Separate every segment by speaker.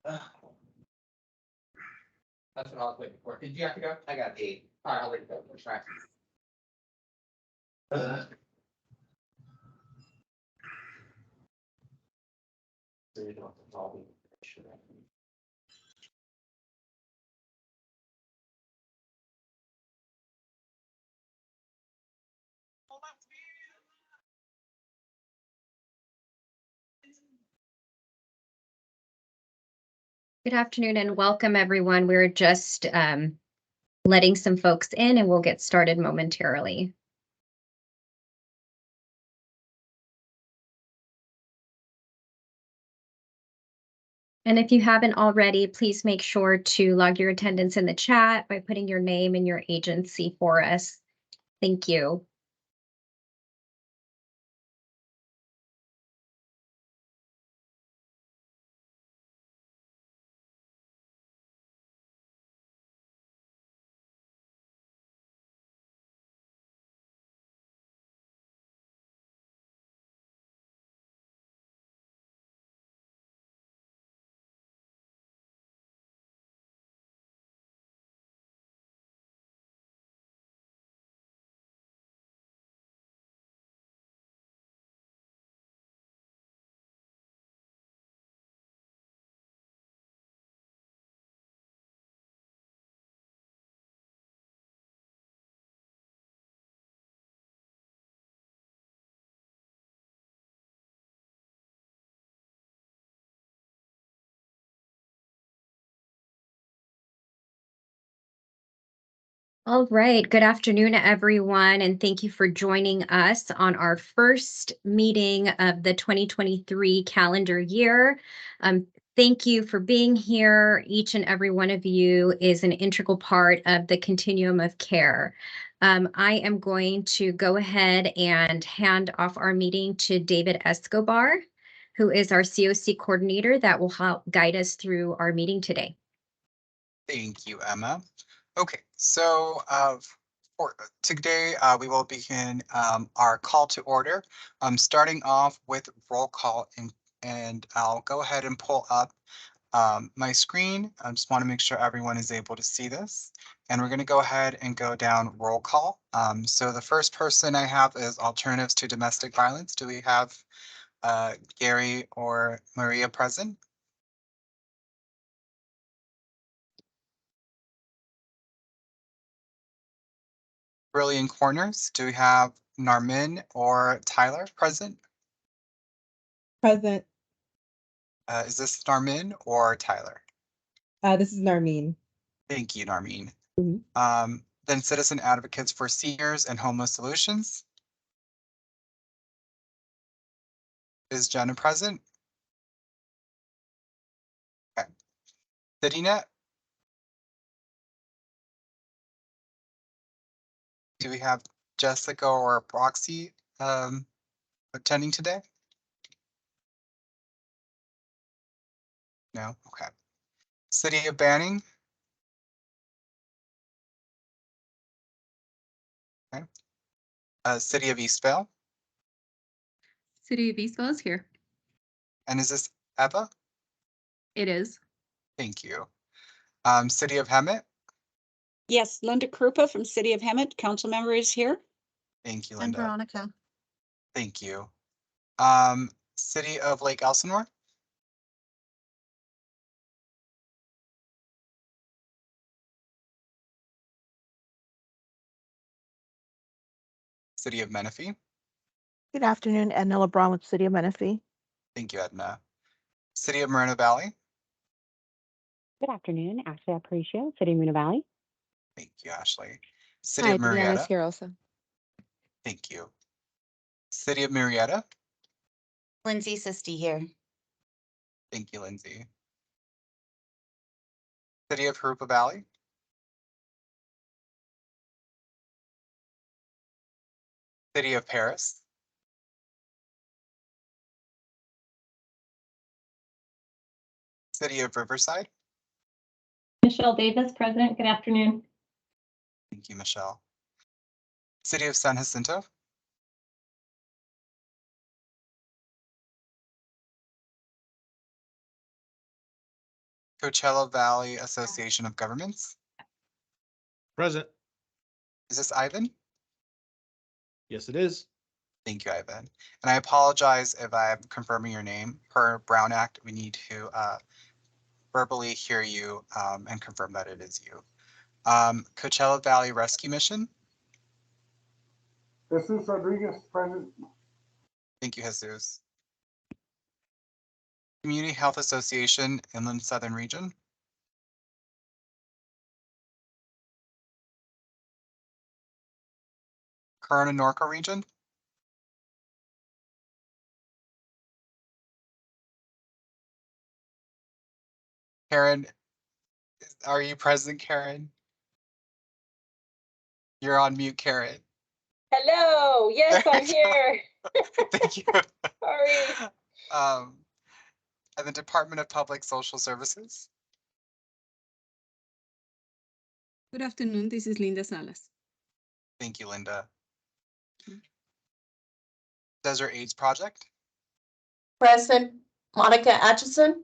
Speaker 1: That's what I was waiting for. Did you have to go? I got 8. All right, I'll wait for it. Right. So you don't have to call me.
Speaker 2: Good afternoon and welcome, everyone. We're just letting some folks in and we'll get started momentarily. And if you haven't already, please make sure to log your attendance in the chat by putting your name and your agency for us. Thank you. All right. Good afternoon, everyone, and thank you for joining us on our first meeting of the 2023 calendar year. Thank you for being here. Each and every one of you is an integral part of the continuum of care. I am going to go ahead and hand off our meeting to David Escobar, who is our CoC coordinator that will help guide us through our meeting today.
Speaker 3: Thank you, Emma. Okay, so for today we will begin our call to order. Starting off with roll call, and I'll go ahead and pull up my screen. I just want to make sure everyone is able to see this. And we're going to go ahead and go down roll call. So the first person I have is Alternatives to Domestic Violence. Do we have Gary or Maria present? Brilliant Corners, do we have Narmin or Tyler present?
Speaker 4: Present.
Speaker 3: Is this Narmin or Tyler?
Speaker 4: This is Narmin.
Speaker 3: Thank you, Narmin.
Speaker 4: Mm-hmm.
Speaker 3: Then Citizen Advocates for Seniors and Homeless Solutions. Is Jenna present? Okay. CityNet. Do we have Jessica or Proxy attending today? No? Okay. City of Banning. Okay. City of Eastvale.
Speaker 5: City of Eastvale is here.
Speaker 3: And is this Eva?
Speaker 5: It is.
Speaker 3: Thank you. City of Hemet.
Speaker 6: Yes, Linda Krupa from City of Hemet, council member, is here.
Speaker 3: Thank you,
Speaker 5: And
Speaker 3: Linda.
Speaker 5: Veronica.
Speaker 3: Thank you. City of Lake Elsinore. City of Menifee.
Speaker 7: Good afternoon, Edna LeBron with City of Menifee.
Speaker 3: Thank you, Edna. City of Moreno Valley.
Speaker 8: Good afternoon, Ashley Aparicio, City of Moreno Valley.
Speaker 3: Thank you, Ashley. City of Marietta. Thank you. City of Marietta.
Speaker 9: Lindsay Sisti here.
Speaker 3: Thank you, Lindsay. City of Harupa Valley. City of Paris. City of Riverside.
Speaker 10: Michelle Davis, President. Good afternoon.
Speaker 3: Thank you, Michelle. City of San Jacinto. Coachella Valley Association of Governments.
Speaker 11: Present.
Speaker 3: Is this Ivan?
Speaker 11: Yes, it is.
Speaker 3: Thank you, Ivan. And I apologize if I'm confirming your name. Per Brown Act, we need to verbally hear you and confirm that it is you. Coachella Valley Rescue Mission.
Speaker 12: Jesus Rodriguez, present.
Speaker 3: Thank you, Jesus. Community Health Association, Inland Southern Region. Corona Norco Region. Karen, are you present, Karen? You're on mute, Karen.
Speaker 10: Hello, yes,
Speaker 3: There
Speaker 10: I'm
Speaker 3: we go.
Speaker 10: here.
Speaker 3: Thank you.
Speaker 10: Sorry.
Speaker 3: And the Department of Public Social Services.
Speaker 5: Good afternoon. This is Linda Salas.
Speaker 3: Thank you, Linda. Desert AIDS Project.
Speaker 10: Present, Monica Atchison.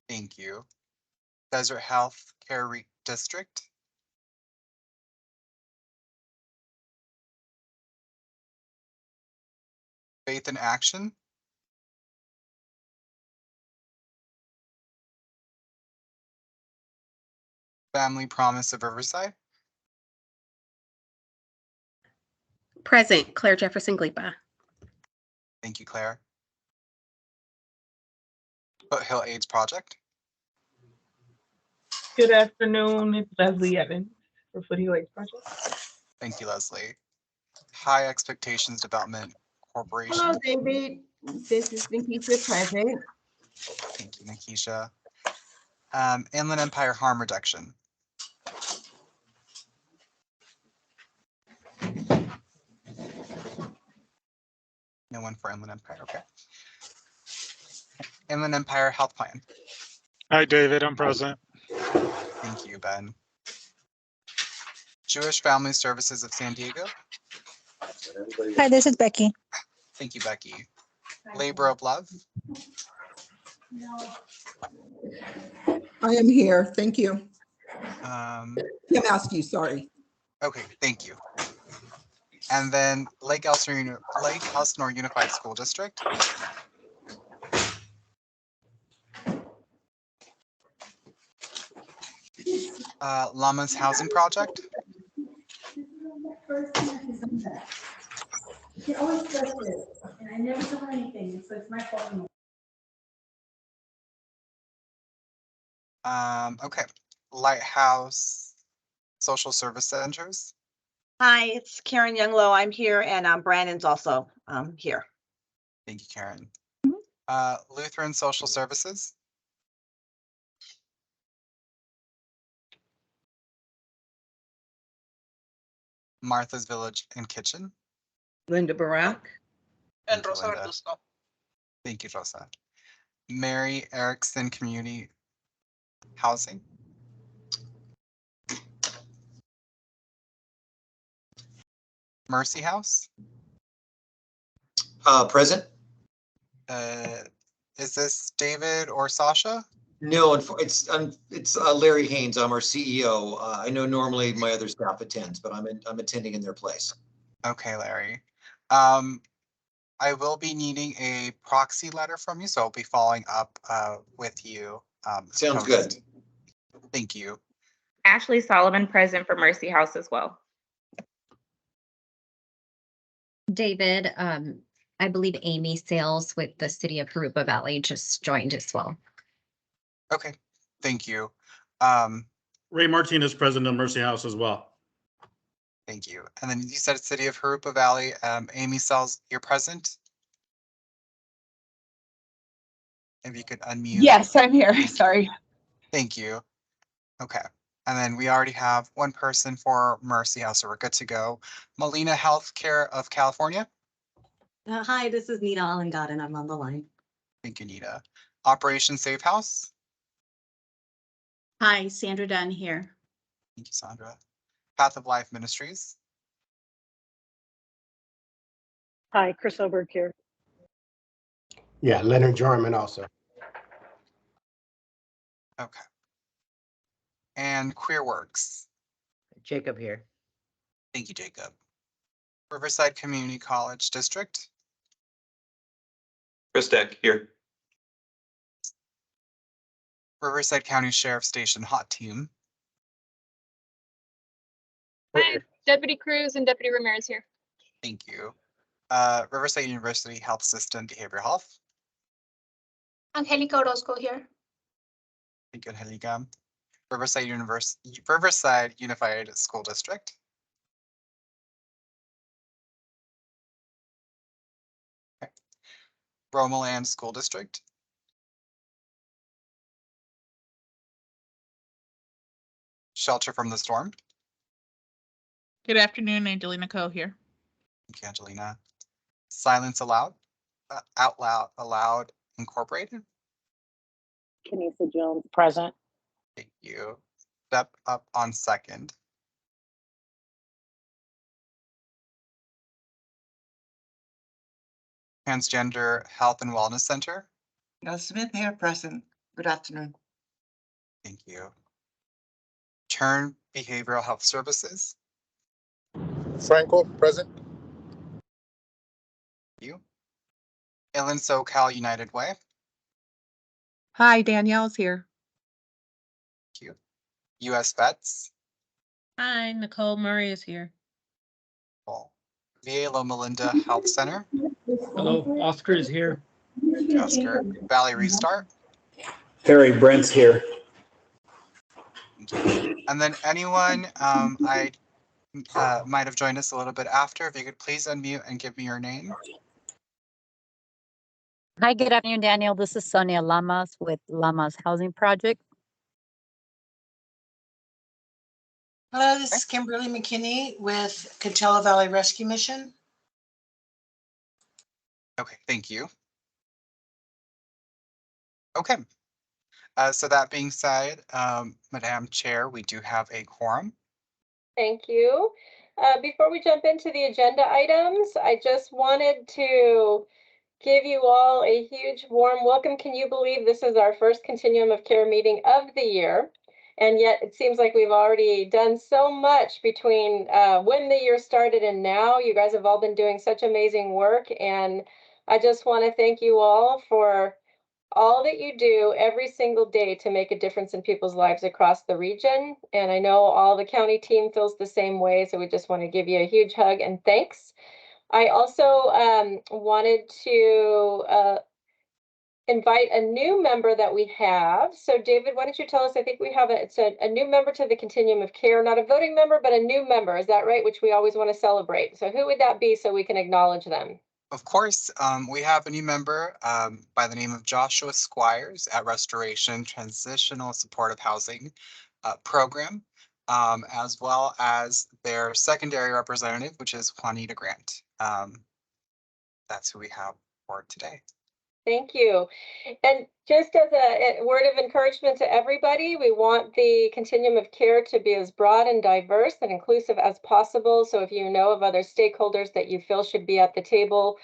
Speaker 3: Thank you. Desert Health Care District. Faith in Action. Family Promise of Riverside.
Speaker 5: Present, Claire Jefferson Glipa.
Speaker 3: Thank you, Claire. Foothill AIDS Project.
Speaker 12: Good afternoon, it's Leslie Evans for Foothill AIDS Project.
Speaker 3: Thank you, Leslie. High Expectations Development Corporation.
Speaker 10: Hello, David. This is Nikisha present.
Speaker 3: Thank you, Nikisha. Inland Empire Harm Reduction. No one for Inland Empire, okay. Inland Empire Health Plan.
Speaker 11: Hi, David. I'm present.
Speaker 3: Thank you, Ben. Jewish Family Services of San Diego.
Speaker 7: Hi, this is Becky.
Speaker 3: Thank you, Becky. Labor of Love.
Speaker 13: I am here. Thank you.
Speaker 3: Kim
Speaker 13: Askew, sorry.
Speaker 3: Okay, thank you. And then Lake Elsinore Unified School District. Llamas Housing Project. Okay, Lighthouse Social Service Centers.
Speaker 9: Hi, it's Karen Younglow. I'm here and Brandon's also here.
Speaker 3: Thank you, Karen. Lutheran Social Services. Martha's Village and Kitchen.
Speaker 10: Linda Barak.
Speaker 3: And Rosa Verduzco. Thank you, Rosa. Mary Erickson Community Housing. Mercy House.
Speaker 14: Present.
Speaker 3: Is this David or Sasha?
Speaker 14: No, it's Larry Haynes. I'm our CEO. I know normally my other staff attends, but I'm attending in their place.
Speaker 3: Okay, Larry. I will be needing a proxy letter from you, so I'll be following up with you.
Speaker 14: Sounds good.
Speaker 3: Thank you.
Speaker 15: Ashley Solomon present for Mercy House as well.
Speaker 2: David, I believe Amy Sales with the City of Harupa Valley just joined as well.
Speaker 3: Okay, thank you.
Speaker 11: Ray Martinez, president of Mercy House as well.
Speaker 3: Thank you. And then you said City of Harupa Valley. Amy Sells, you're present. If you could unmute.
Speaker 10: Yes, I'm here. Sorry.
Speaker 3: Thank you. Okay. And then we already have one person for Mercy House, so we're good to go. Molina Healthcare of California.
Speaker 16: Hi, this is Nita Allengard and I'm on the line.
Speaker 3: Thank you, Nita. Operation Safe House.
Speaker 16: Hi, Sandra Dunn here.
Speaker 3: Thank you, Sandra. Path of Life Ministries.
Speaker 17: Hi, Chris Oberg here.
Speaker 18: Yeah, Leonard Jarman also.
Speaker 3: Okay. And Queer Works.
Speaker 1: Jacob here.
Speaker 3: Thank you, Jacob. Riverside Community College District.
Speaker 18: Chris Deck here.
Speaker 3: Riverside County Sheriff Station Hot Team.
Speaker 19: Hi, Deputy Cruz and Deputy Ramirez here.
Speaker 3: Thank you. Riverside University Health System Behavioral Health.
Speaker 19: Angelica Orozco here.
Speaker 3: Thank you, Angelica. Riverside Unified School District. Okay. Romoland School District. Shelter from the Storm.
Speaker 20: Good afternoon, Angelina Co here.
Speaker 3: Thank you, Angelina. Silence Allowed. Aloud Incorporated.
Speaker 17: Kenisa Jones, present.
Speaker 3: Thank you. Step Up on Second. Transgender Health and Wellness Center.
Speaker 21: No Smith here, present. Good afternoon.
Speaker 3: Thank you. Turn Behavioral Health Services.
Speaker 22: Franco, present.
Speaker 3: Thank you. Inland SoCal United Way.
Speaker 23: Hi, Danielle's here.
Speaker 3: Thank you. US Vets.
Speaker 24: Hi, Nicole Murray is here.
Speaker 3: Cool. VA Loma Linda Health Center.
Speaker 25: Hello, Oscar is here.
Speaker 3: Thank you, Oscar. Valley Restart.
Speaker 22: Harry Brent's here.
Speaker 3: Thank you. And then anyone I might have joined us a little bit after, if you could please unmute and give me your name.
Speaker 26: Hi, good afternoon, Daniel. This is Sonia Lamas with Lamas Housing Project.
Speaker 27: Hello, this is Kimberly McKinney with Coachella Valley Rescue Mission.
Speaker 3: Okay, thank you. Okay. So that being said, Madam Chair, we do have a quorum.
Speaker 10: Thank you. Before we jump into the agenda items, I just wanted to give you all a huge warm welcome. Can you believe this is our first Continuum of Care meeting of the year? And yet it seems like we've already done so much between when the year started and now. You guys have all been doing such amazing work. And I just want to thank you all for all that you do every single day to make a difference in people's lives across the region. And I know all the county team feels the same way. So we just want to give you a huge hug and thanks. I also wanted to invite a new member that we have. So David, why don't you tell us, I think we have it's a new member to the Continuum of Care, not a voting member, but a new member. Is that right? Which we always want to celebrate. So who would that be so we can acknowledge them?
Speaker 3: Of course, we have a new member by the name of Joshua Squires at Restoration Transitional Supportive Housing Program, as well as their secondary representative, which is Juanita Grant. That's who we have for today.
Speaker 10: Thank you. And just as a word of encouragement to everybody, we want the Continuum of Care to be as broad and diverse and inclusive as possible. So if you know of other stakeholders that you feel should be at the table,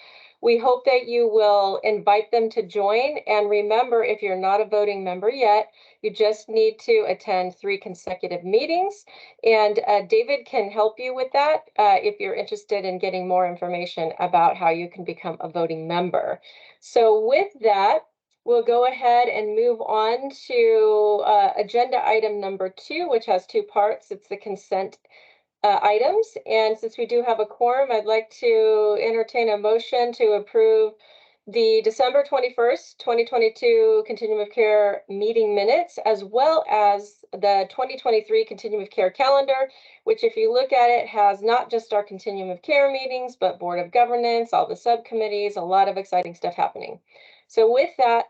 Speaker 10: we hope that you will invite them to join. And remember, if you're not a voting member yet, you just need to attend 3 consecutive meetings. And David can help you with that if you're interested in getting more information about how you can become a voting member. So with that, we'll go ahead and move on to agenda item number 2, which has 2 parts. It's the consent items. And since we do have a quorum, I'd like to entertain a motion to approve the December 21st, 2022 Continuum of Care meeting minutes, as well as the 2023 Continuum of Care calendar, which if you look at it has not just our Continuum of Care meetings, but Board of Governance, all the subcommittees, a lot of exciting stuff happening. So with that,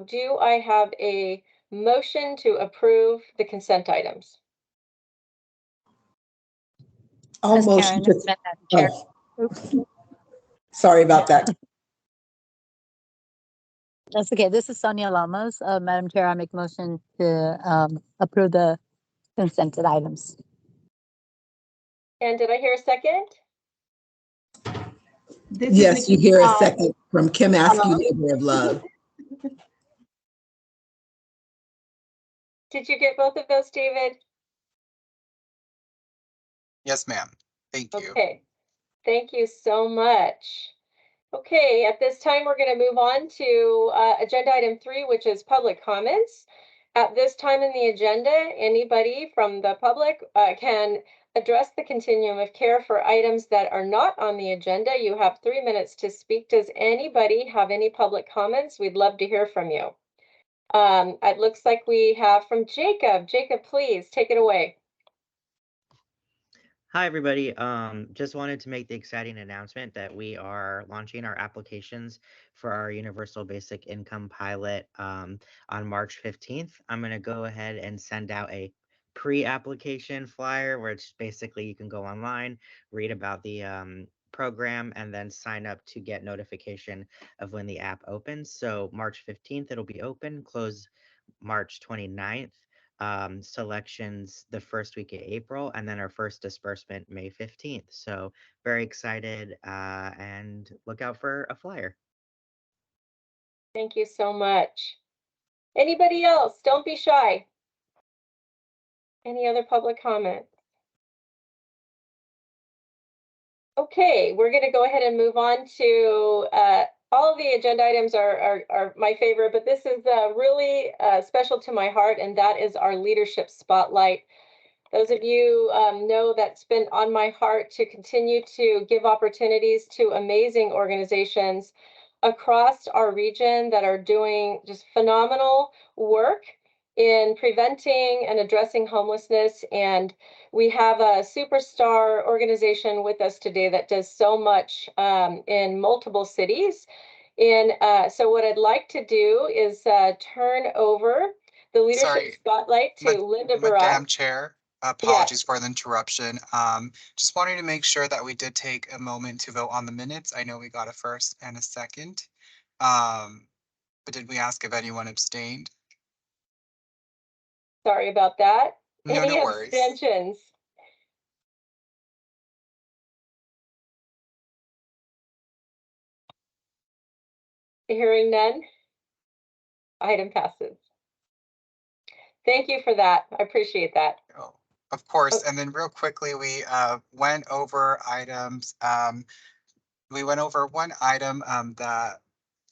Speaker 10: do I have a motion to approve the consent items?
Speaker 13: Almost. Sorry about that.
Speaker 26: That's okay. This is Sonia Lamas. Madam Chair, I make motion to approve the consented items.
Speaker 10: And did I hear a second?
Speaker 13: Yes, you hear a second from Kim Askew, Labor of Love.
Speaker 10: Did you get both of those, David?
Speaker 3: Yes, ma'am. Thank you.
Speaker 10: Okay, thank you so much. Okay, at this time, we're going to move on to agenda item 3, which is public comments. At this time in the agenda, anybody from the public can address the continuum of care for items that are not on the agenda. You have 3 minutes to speak. Does anybody have any public comments? We'd love to hear from you. It looks like we have from Jacob. Jacob, please take it away.
Speaker 4: Hi, everybody. Just wanted to make the exciting announcement that we are launching our applications for our Universal Basic Income pilot on March 15th. I'm going to go ahead and send out a pre-application flyer where it's basically you can go online, read about the program, and then sign up to get notification of when the app opens. So March 15th, it'll be open, close March 29th. Selections the first week of April, and then our first disbursement May 15th. So very excited and look out for a flyer.
Speaker 10: Thank you so much. Anybody else? Don't be shy. Any other public comments? Okay, we're going to go ahead and move on to all of the agenda items are my favorite, but this is really special to my heart, and that is our leadership spotlight. Those of you know that's been on my heart to continue to give opportunities to amazing organizations across our region that are doing just phenomenal work in preventing and addressing homelessness. And we have a superstar organization with us today that does so much in multiple cities. And so what I'd like to do is turn over the leadership spotlight to Linda Barak.
Speaker 3: Madam Chair, apologies for the interruption. Just wanted to make sure that we did take a moment to vote on the minutes. I know we got a first and a second. But did we ask if anyone abstained?
Speaker 10: Sorry about that.
Speaker 3: No,
Speaker 10: Any
Speaker 3: no worries.
Speaker 10: abstentions? Hearing none, item passes. Thank you for that. I appreciate that.
Speaker 3: Oh, of course. And then real quickly, we went over items. We went over one item that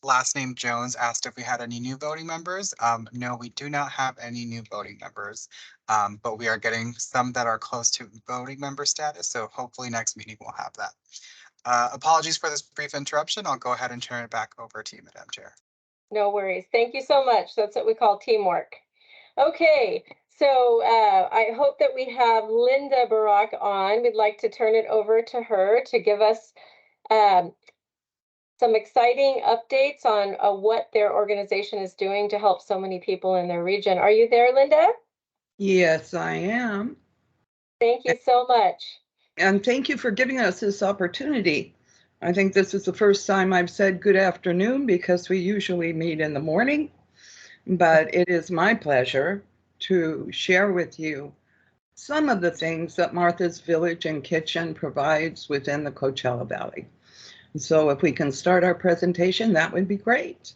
Speaker 3: last name Jones asked if we had any new voting members. No, we do not have any new voting members, but we are getting some that are close to voting member status. So hopefully next meeting we'll have that. Apologies for this brief interruption. I'll go ahead and turn it back over to you, Madam Chair.
Speaker 10: No worries. Thank you so much. That's what we call teamwork. Okay, so I hope that we have Linda Barak on. We'd like to turn it over to her to give us some exciting updates on what their organization is doing to help so many people in their region. Are you there, Linda?
Speaker 5: Yes, I am.
Speaker 10: Thank you so much.
Speaker 5: And thank you for giving us this opportunity. I think this is the first time I've said good afternoon because we usually meet in the morning, but it is my pleasure to share with you some of the things that Martha's Village and Kitchen provides within the Coachella Valley. So if we can start our presentation, that would be great.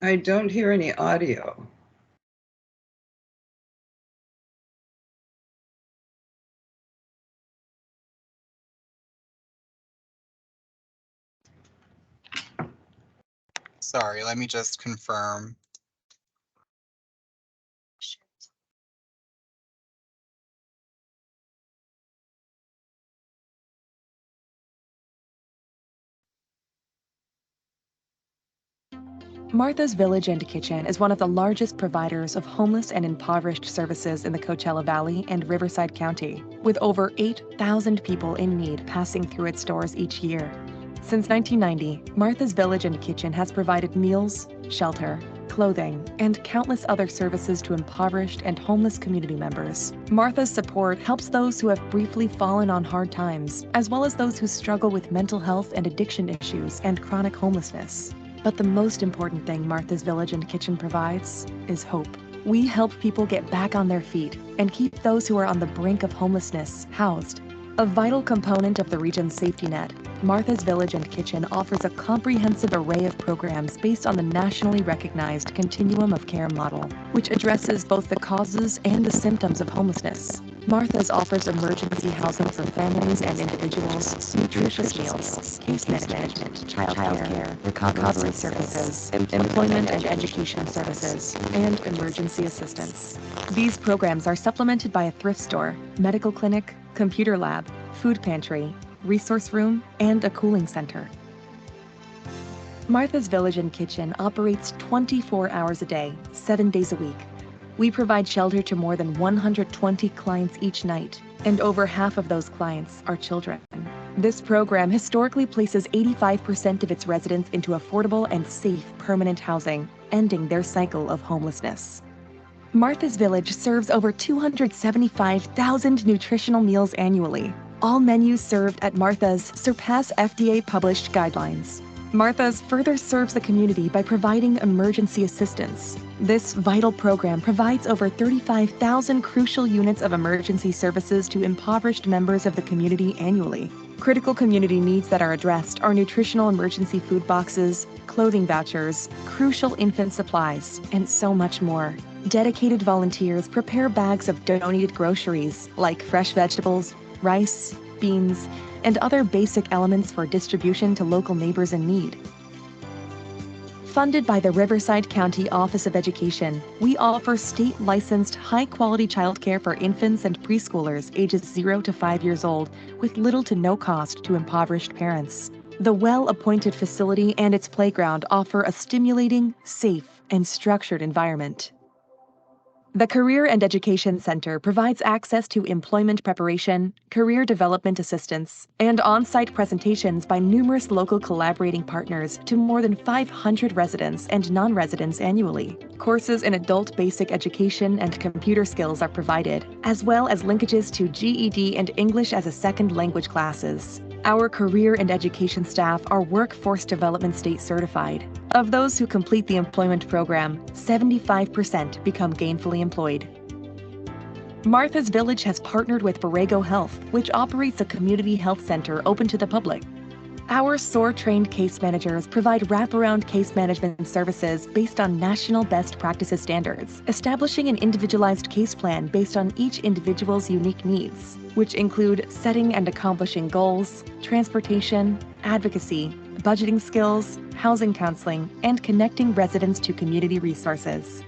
Speaker 5: I don't hear any audio.
Speaker 3: Sorry, let me just confirm.
Speaker 6: Martha's Village and Kitchen is one of the largest providers of homeless and impoverished services in the Coachella Valley and Riverside County, with over 8,000 people in need passing through its doors each year. Since 1990, Martha's Village and Kitchen has provided meals, shelter, clothing, and countless other services to impoverished and homeless community members. Martha's support helps those who have briefly fallen on hard times, as well as those who struggle with mental health and addiction issues and chronic homelessness. But the most important thing Martha's Village and Kitchen provides is hope. We help people get back on their feet and keep those who are on the brink of homelessness housed. A vital component of the region's safety net, Martha's Village and Kitchen offers a comprehensive array of programs based on the nationally recognized Continuum of Care model, which addresses both the causes and the symptoms of homelessness. Martha's offers emergency housing for families and individuals, nutritious meals, case management, child care, recovery services, employment and education services, and emergency assistance. These programs are supplemented by a thrift store, medical clinic, computer lab, food pantry, resource room, and a cooling center. Martha's Village and Kitchen operates 24 hours a day, 7 days a week. We provide shelter to more than 120 clients each night, and over half of those clients are children. This program historically places 85% of its residents into affordable and safe permanent housing, ending their cycle of homelessness. Martha's Village serves over 275,000 nutritional meals annually. All menus served at Martha's surpass FDA-published guidelines. Martha's further serves the community by providing emergency assistance. This vital program provides over 35,000 crucial units of emergency services to impoverished members of the community annually. Critical community needs that are addressed are nutritional emergency food boxes, clothing vouchers, crucial infant supplies, and so much more. Dedicated volunteers prepare bags of donated groceries like fresh vegetables, rice, beans, and other basic elements for distribution to local neighbors in need. Funded by the Riverside County Office of Education, we offer state-licensed, high-quality childcare for infants and preschoolers ages 0 to 5 years old with little to no cost to impoverished parents. The well-appointed facility and its playground offer a stimulating, safe, and structured environment. The Career and Education Center provides access to employment preparation, career development assistance, and on-site presentations by numerous local collaborating partners to more than 500 residents and non-residents annually. Courses in adult basic education and computer skills are provided, as well as linkages to GED and English as a second language classes. Our career and education staff are Workforce Development State certified. Of those who complete the employment program, 75% become gainfully employed. Martha's Village has partnered with Borrego Health, which operates a community health center open to the public. Our SOAR-trained case managers provide wraparound case management services based on national best practices standards, establishing an individualized case plan based on each individual's unique needs, which include setting and accomplishing goals, transportation, advocacy, budgeting skills, housing counseling, and connecting residents to community resources.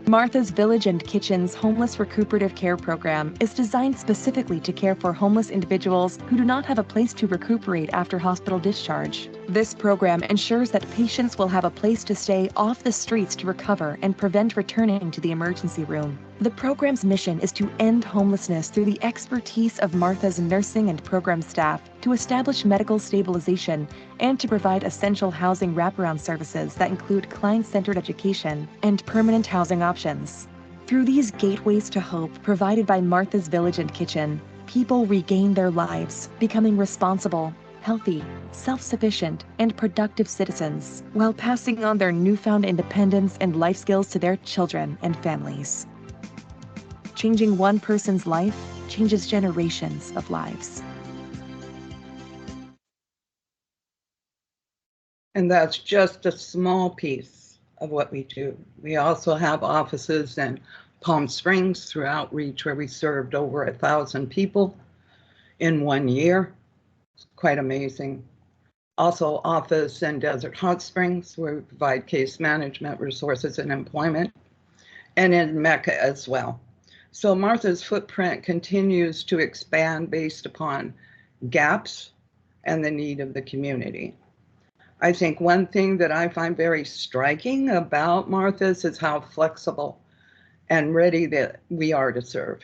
Speaker 6: Martha's Village and Kitchen's Homeless Recuperative Care Program is designed specifically to care for homeless individuals who do not have a place to recuperate after hospital discharge. This program ensures that patients will have a place to stay off the streets to recover and prevent returning to the emergency room. The program's mission is to end homelessness through the expertise of Martha's nursing and program staff, to establish medical stabilization, and to provide essential housing wraparound services that include client-centered education and permanent housing options. Through these gateways to hope provided by Martha's Village and Kitchen, people regain their lives, becoming responsible, healthy, self-sufficient, and productive citizens, while passing on their newfound independence and life skills to their children and families. Changing one person's life changes generations of lives.
Speaker 5: And that's just a small piece of what we do. We also have offices in Palm Springs through outreach where we served over 1,000 people in 1 year. It's quite amazing. Also office in Desert Hot Springs where we provide case management, resources, and employment, and in Mecca as well. So Martha's footprint continues to expand based upon gaps and the need of the community. I think one thing that I find very striking about Martha's is how flexible and ready that we are to serve.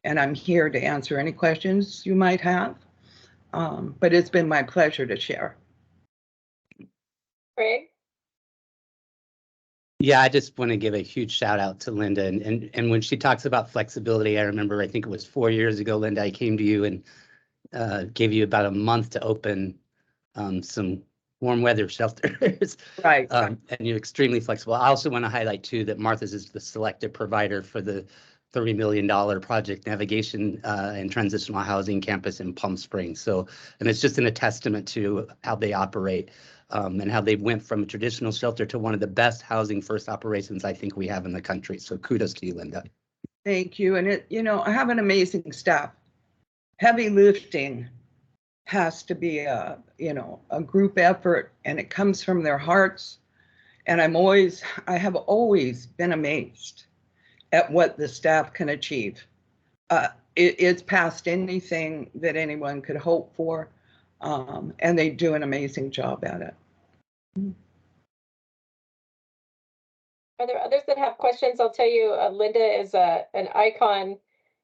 Speaker 5: And I'm here to answer any questions you might have, but it's been my pleasure to share.
Speaker 10: Greg?
Speaker 7: Yeah, I just want to give a huge shout out to Linda. And when she talks about flexibility, I remember, I think it was 4 years ago, Linda, I came to you and gave you about a month to open some warm weather shelters.
Speaker 5: Right.
Speaker 7: And you're extremely flexible. I also want to highlight too that Martha's is the selected provider for the $30 million project navigation and transitional housing campus in Palm Springs. So, and it's just a testament to how they operate and how they went from a traditional shelter to one of the best housing first operations I think we have in the country. So kudos to you, Linda.
Speaker 5: Thank you. And I have an amazing staff. Heavy lifting has to be a group effort, and it comes from their hearts. And I have always been amazed at what the staff can achieve. It's past anything that anyone could hope for, and they do an amazing job at it.
Speaker 10: Are there others that have questions? I'll tell you, Linda is an icon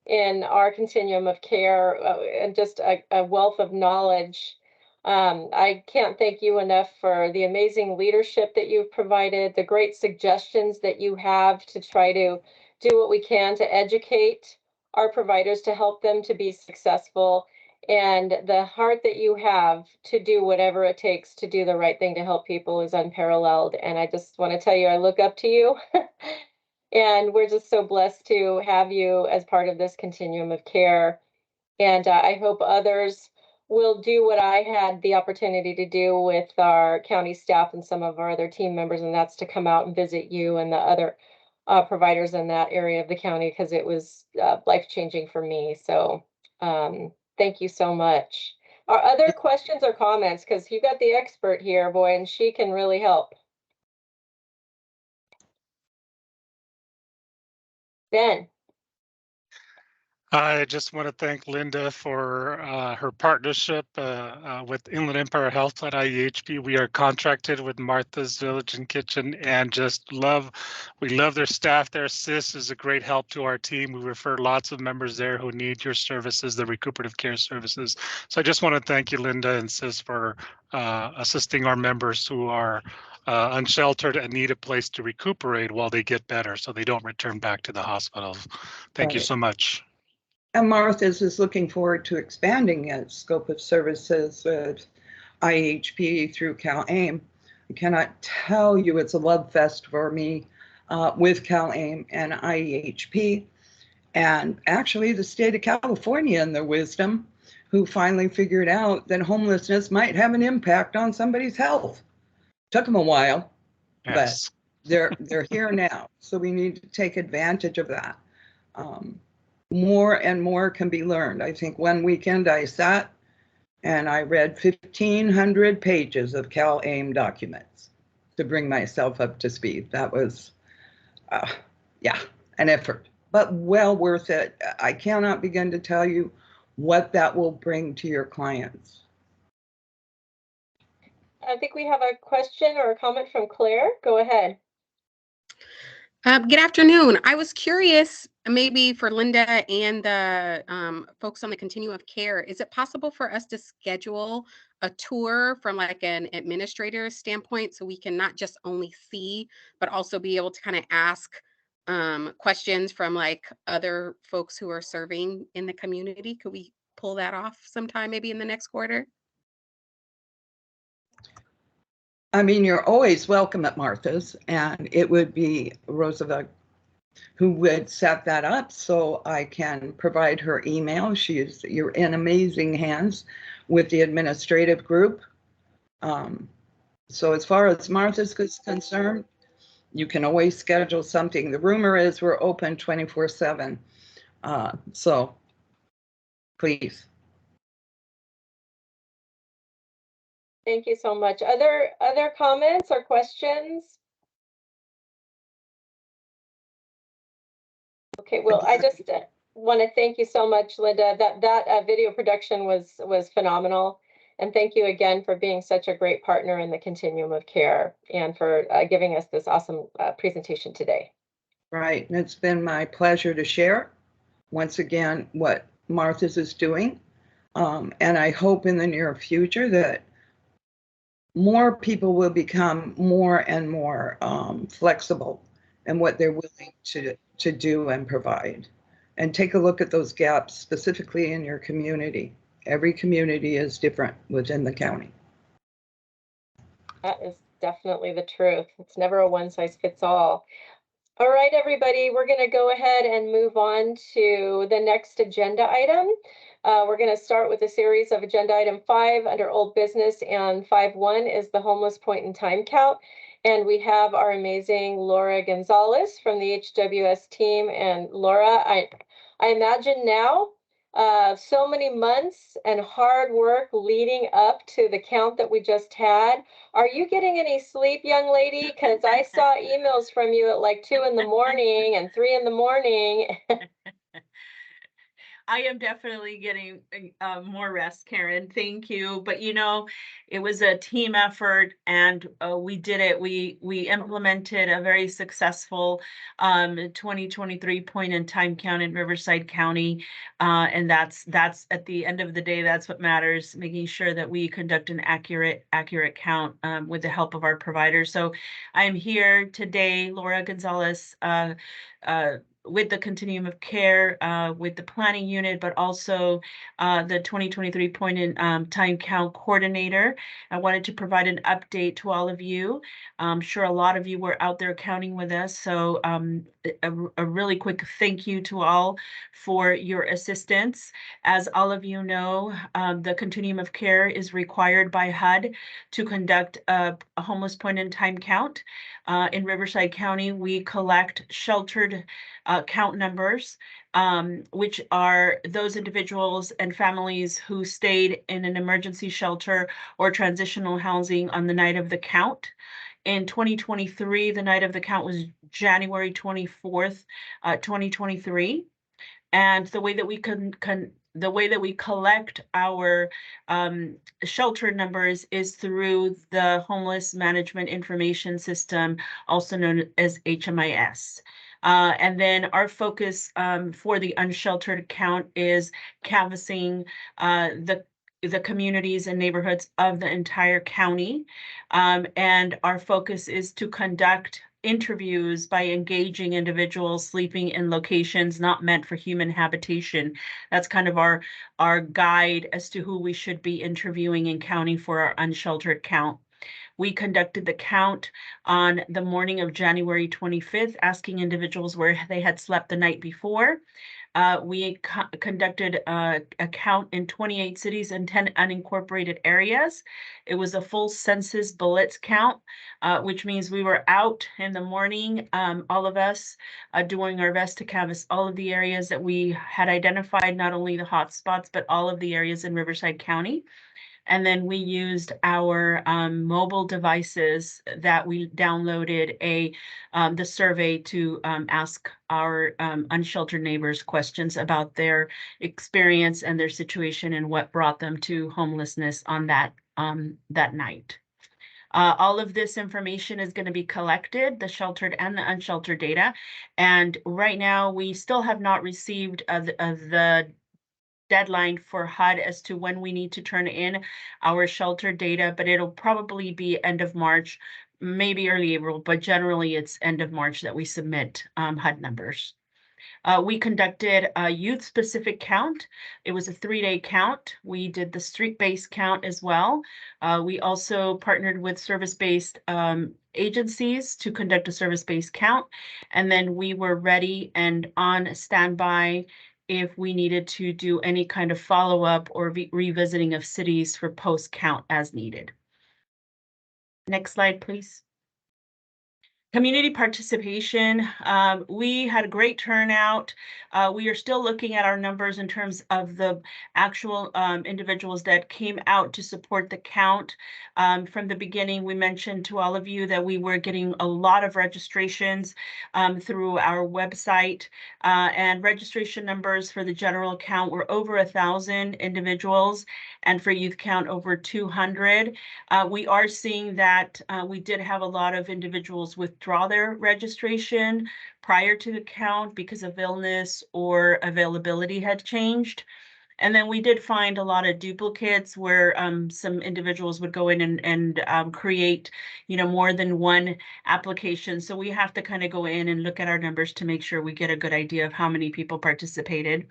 Speaker 10: in our continuum of care and just a wealth of knowledge. I can't thank you enough for the amazing leadership that you've provided, the great suggestions that you have to try to do what we can to educate our providers to help them to be successful, and the heart that you have to do whatever it takes to do the right thing to help people is unparalleled. And I just want to tell you, I look up to you. And we're just so blessed to have you as part of this continuum of care. And I hope others will do what I had the opportunity to do with our county staff and some of our other team members, and that's to come out and visit you and the other providers in that area of the county, because it was life-changing for me. So thank you so much. Are other questions or comments? Because you got the expert here, boy, and she can really help. Ben.
Speaker 2: I just want to thank Linda for her partnership with Inland Empire Health at IEHP. We are contracted with Martha's Village and Kitchen, and we love their staff there. CIS is a great help to our team. We refer lots of members there who need your services, the recuperative care services. So I just want to thank you, Linda and CIS, for assisting our members who are unsheltered and need a place to recuperate while they get better so they don't return back to the hospitals. Thank you so much.
Speaker 5: And Martha's is looking forward to expanding its scope of services with IHP through CalAIM. I cannot tell you it's a love fest for me with CalAIM and IEHP. And actually the state of California in their wisdom, who finally figured out that homelessness might have an impact on somebody's health. Took them a while,
Speaker 2: yes.
Speaker 5: But they're here now. So we need to take advantage of that. More and more can be learned. I think one weekend I sat and I read 1,500 pages of CalAIM documents to bring myself up to speed. That was, an effort, but well worth it. I cannot begin to tell you what that will bring to your clients.
Speaker 10: I think we have a question or a comment from Claire. Go ahead.
Speaker 23: Good afternoon. I was curious, maybe for Linda and the folks on the continuum of care, is it possible for us to schedule a tour from like an administrator standpoint so we can not just only see, but also be able to kind of ask questions from like other folks who are serving in the community? Could we pull that off sometime maybe in the next quarter?
Speaker 5: I mean, you're always welcome at Martha's, and it would be Roosevelt who would set that up, so I can provide her email. You're in amazing hands with the administrative group. So as far as Martha's is concerned, you can always schedule something. The rumor is we're open 24/7. So please.
Speaker 10: Thank you so much. Other comments or questions? Okay, well, I just want to thank you so much, Linda. That video production was phenomenal. And thank you again for being such a great partner in the continuum of care and for giving us this awesome presentation today.
Speaker 5: Right, and it's been my pleasure to share once again what Martha's is doing. And I hope in the near future that more people will become more and more flexible in what they're willing to do and provide. And take a look at those gaps specifically in your community. Every community is different within the county.
Speaker 10: That is definitely the truth. It's never a one size fits all. All right, everybody, we're going to go ahead and move on to the next agenda item. We're going to start with a series of agenda item 5 under old business, and 5.1 is the homeless point in time count. And we have our amazing Laura Gonzalez from the HWS team. And Laura, I imagine now, so many months and hard work leading up to the count that we just had. Are you getting any sleep, young lady? Because I saw emails from you at like 2 in the morning and 3 in the morning.
Speaker 24: I am definitely getting more rest, Karen. Thank you. But you know, it was a team effort, and we did it. We implemented a very successful 2023 point in time count in Riverside County, and that's at the end of the day, that's what matters. Making sure that we conduct an accurate count with the help of our providers. So I'm here today, Laura Gonzalez. With the continuum of care, with the planning unit, but also the 2023 point in time count coordinator. I wanted to provide an update to all of you. I'm sure a lot of you were out there counting with us. So a really quick thank you to all for your assistance. As all of you know, the continuum of care is required by HUD to conduct a homeless point in time count. In Riverside County, we collect sheltered count numbers, which are those individuals and families who stayed in an emergency shelter or transitional housing on the night of the count. In 2023, the night of the count was January 24th, 2023. And the way that we the way that we collect our shelter numbers is through the Homeless Management Information System, also known as HMIS. And then our focus for the unsheltered count is canvassing the communities and neighborhoods of the entire county. And our focus is to conduct interviews by engaging individuals sleeping in locations not meant for human habitation. That's kind of our guide as to who we should be interviewing and counting for our unsheltered count. We conducted the count on the morning of January 25th, asking individuals where they had slept the night before. We conducted a count in 28 cities and 10 unincorporated areas. It was a full census bullets count, which means we were out in the morning, all of us doing our best to canvass all of the areas that we had identified, not only the hot spots, but all of the areas in Riverside County. And then we used our mobile devices that we downloaded the survey to ask our unsheltered neighbors questions about their experience and their situation and what brought them to homelessness on that night. All of this information is going to be collected, the sheltered and the unsheltered data. And right now, we still have not received the deadline for HUD as to when we need to turn in our shelter data, but it'll probably be end of March, maybe early April, but generally it's end of March that we submit HUD numbers. We conducted a youth-specific count. It was a 3-day count. We did the street-based count as well. We also partnered with service-based agencies to conduct a service-based count. And then we were ready and on standby if we needed to do any kind of follow-up or revisiting of cities for post-count as needed. Next slide, please. Community participation, we had a great turnout. We are still looking at our numbers in terms of the actual individuals that came out to support the count. From the beginning, we mentioned to all of you that we were getting a lot of registrations through our website, and registration numbers for the general count were over 1,000 individuals, and for youth count over 200. We are seeing that we did have a lot of individuals withdraw their registration prior to the count because of illness or availability had changed. And then we did find a lot of duplicates where some individuals would go in and create, more than one application. So we have to kind of go in and look at our numbers to make sure we get a good idea of how many people participated.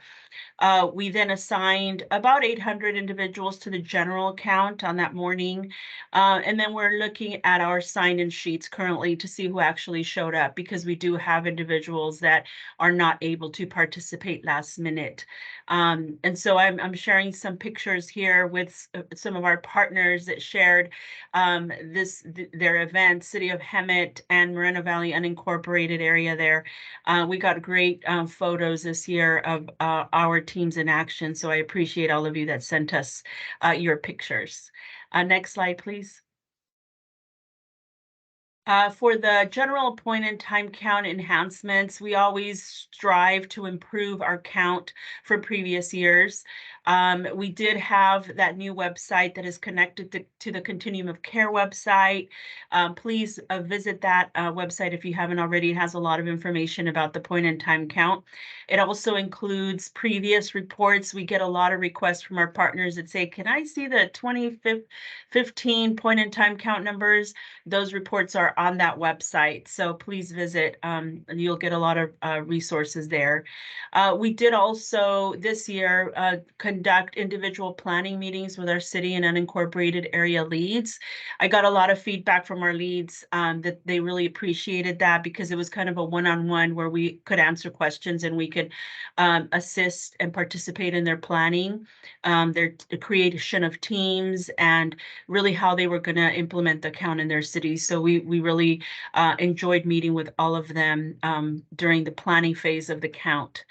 Speaker 24: We then assigned about 800 individuals to the general account on that morning. And then we're looking at our sign-in sheets currently to see who actually showed up, because we do have individuals that are not able to participate last minute. And so I'm sharing some pictures here with some of our partners that shared their event, City of Hemet and Moreno Valley unincorporated area there. We got great photos this year of our teams in action. So I appreciate all of you that sent us your pictures. Next slide, please. For the general point in time count enhancements, we always strive to improve our count for previous years. We did have that new website that is connected to the Continuum of Care website. Please visit that website if you haven't already. It has a lot of information about the point in time count. It also includes previous reports. We get a lot of requests from our partners that say, can I see the 2015 point in time count numbers? Those reports are on that website. So please visit. You'll get a lot of resources there. We did also this year conduct individual planning meetings with our city and unincorporated area leads. I got a lot of feedback from our leads that they really appreciated that, because it was kind of a one-on-one where we could answer questions and we could assist and participate in their planning, their creation of teams, and really how they were going to implement the count in their cities. So we really enjoyed meeting with all of them during the planning phase of the count.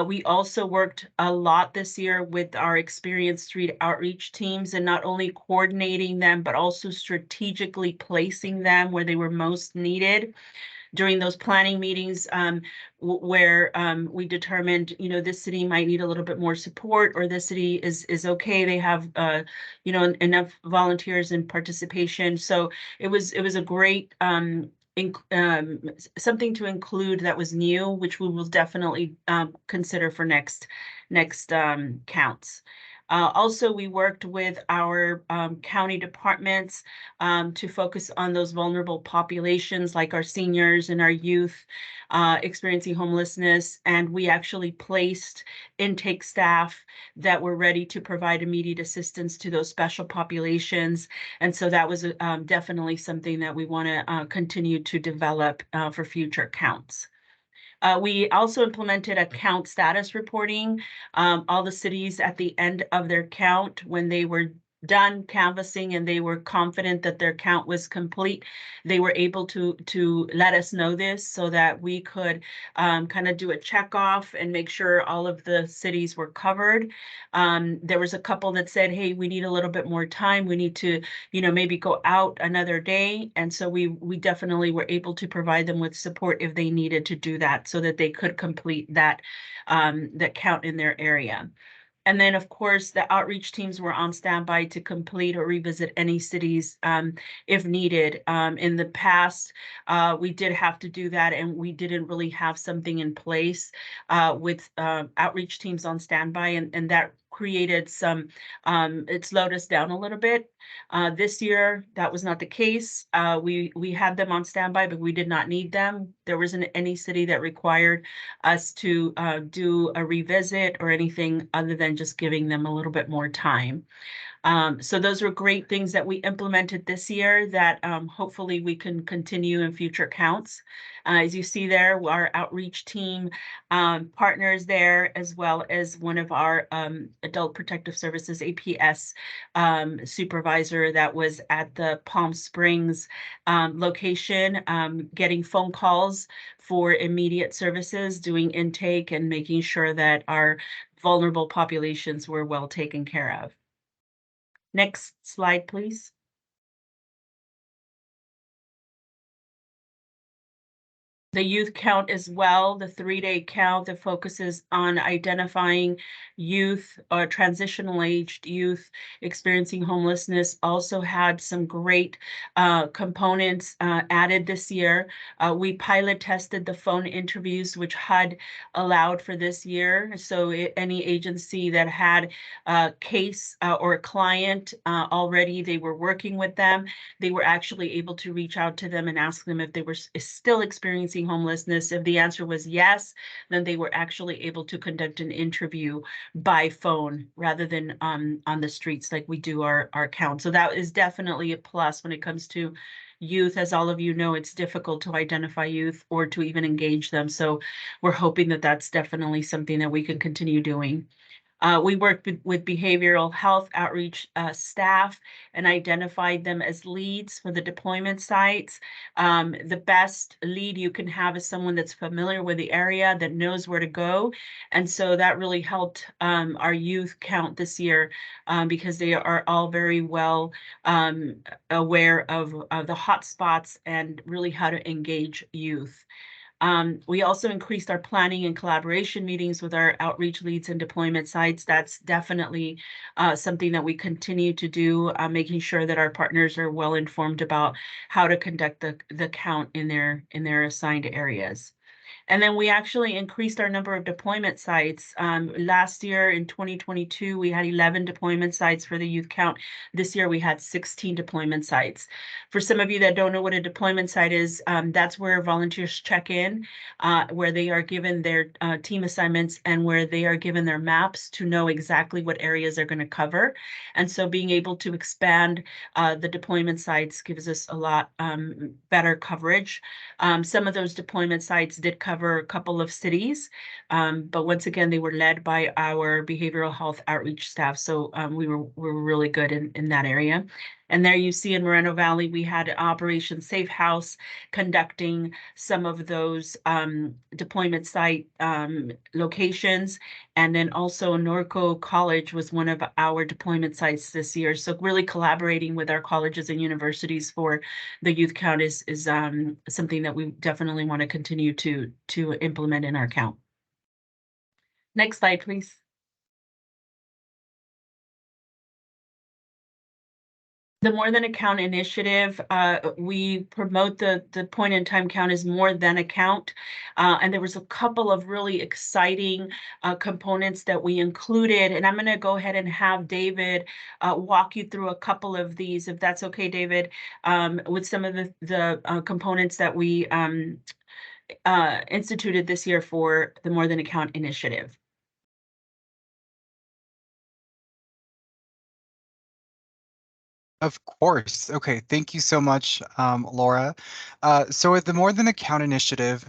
Speaker 24: We also worked a lot this year with our experienced street outreach teams, and not only coordinating them, but also strategically placing them where they were most needed during those planning meetings, where we determined, this city might need a little bit more support, or this city is okay. They have, enough volunteers and participation. So it was a great something to include that was new, which we will definitely consider for next counts. Also, we worked with our county departments to focus on those vulnerable populations, like our seniors and our youth experiencing homelessness. And we actually placed intake staff that were ready to provide immediate assistance to those special populations. And so that was definitely something that we want to continue to develop for future counts. We also implemented a count status reporting. All the cities at the end of their count, when they were done canvassing and they were confident that their count was complete, they were able to let us know this so that we could kind of do a check off and make sure all of the cities were covered. There was a couple that said, hey, we need a little bit more time. We need to, maybe go out another day. And so we definitely were able to provide them with support if they needed to do that, so that they could complete that count in their area. And then, of course, the outreach teams were on standby to complete or revisit any cities if needed. In the past, we did have to do that, and we didn't really have something in place with outreach teams on standby, and that created some, it slowed us down a little bit. This year, that was not the case. We had them on standby, but we did not need them. There wasn't any city that required us to do a revisit or anything other than just giving them a little bit more time. So those were great things that we implemented this year that hopefully we can continue in future counts. As you see there, our outreach team partners there, as well as one of our Adult Protective Services, APS supervisor that was at the Palm Springs location, getting phone calls for immediate services, doing intake, and making sure that our vulnerable populations were well taken care of. Next slide, please. the youth count as well, the 3-day count that focuses on identifying youth or transitional aged youth experiencing homelessness, also had some great components added this year. We pilot tested the phone interviews, which HUD allowed for this year. So any agency that had a case or a client already, they were working with them, they were actually able to reach out to them and ask them if they were still experiencing homelessness. If the answer was yes, then they were actually able to conduct an interview by phone rather than on the streets like we do our count. So that is definitely a plus when it comes to youth. As all of you know, it's difficult to identify youth or to even engage them. So we're hoping that that's definitely something that we can continue doing. We worked with behavioral health outreach staff and identified them as leads for the deployment sites. The best lead you can have is someone that's familiar with the area, that knows where to go. And so that really helped our youth count this year because they are all very well aware of the hot spots and really how to engage youth. We also increased our planning and collaboration meetings with our outreach leads and deployment sites. That's definitely something that we continue to do, making sure that our partners are well informed about how to conduct the count in their assigned areas. And then we actually increased our number of deployment sites. Last year in 2022, we had 11 deployment sites for the youth count. This year we had 16 deployment sites. For some of you that don't know what a deployment site is, that's where volunteers check in, where they are given their team assignments and where they are given their maps to know exactly what areas they're going to cover. And so being able to expand the deployment sites gives us a lot better coverage. Some of those deployment sites did cover a couple of cities, but once again, they were led by our behavioral health outreach staff. So we were really good in that area. And there you see in Moreno Valley, we had Operation Safe House conducting some of those deployment site locations. And then also Norco College was one of our deployment sites this year. So really collaborating with our colleges and universities for the youth count is something that we definitely want to continue to implement in our count. Next slide, please. The More Than a Count initiative, we promote the point in time count as more than a count. And there was a couple of really exciting components that we included. And I'm going to go ahead and have David walk you through a couple of these, if that's okay, David, with some of the components that we instituted this year for the More Than a Count initiative.
Speaker 3: Of course. Okay, thank you so much, Laura. So with the More Than a Count initiative,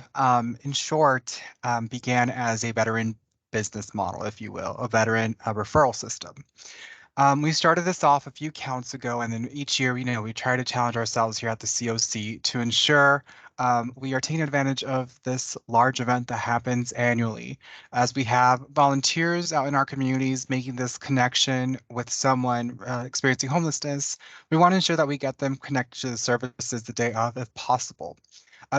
Speaker 3: in short, began as a veteran business model, if you will, a veteran referral system. We started this off a few counts ago, and then each year, we try to challenge ourselves here at the CoC to ensure we are taking advantage of this large event that happens annually. As we have volunteers out in our communities making this connection with someone experiencing homelessness, we want to ensure that we get them connected to the services the day of if possible.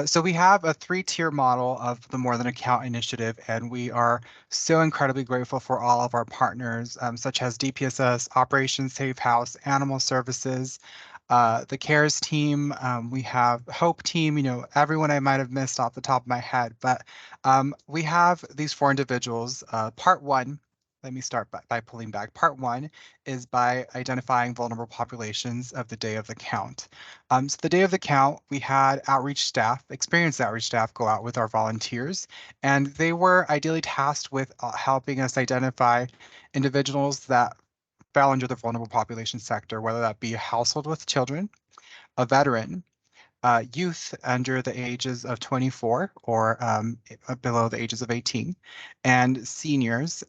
Speaker 3: So we have a 3-tier model of the More Than a Count initiative, and we are so incredibly grateful for all of our partners, such as DPSS, Operation Safe House, Animal Services, the CARES team. We have Hope team, everyone I might have missed off the top of my head. But we have these 4 individuals. Part 1, let me start by pulling back. Part 1 is by identifying vulnerable populations of the day of the count. So the day of the count, we had experienced outreach staff go out with our volunteers, and they were ideally tasked with helping us identify individuals that fell under the vulnerable population sector, whether that be a household with children, a veteran, youth under the ages of 24 or below the ages of 18, and seniors,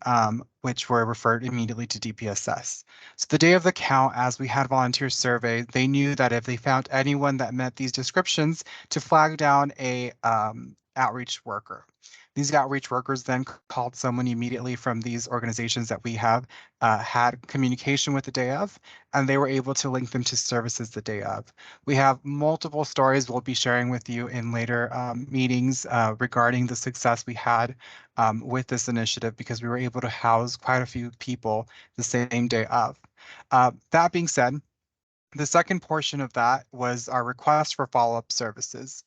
Speaker 3: which were referred immediately to DPSS. So the day of the count, as we had volunteers survey, they knew that if they found anyone that met these descriptions, to flag down a outreach worker. These outreach workers then called someone immediately from these organizations that we have had communication with the day of, and they were able to link them to services the day of. We have multiple stories we'll be sharing with you in later meetings regarding the success we had with this initiative, because we were able to house quite a few people the same day of. That being said, the second portion of that was our request for follow-up services.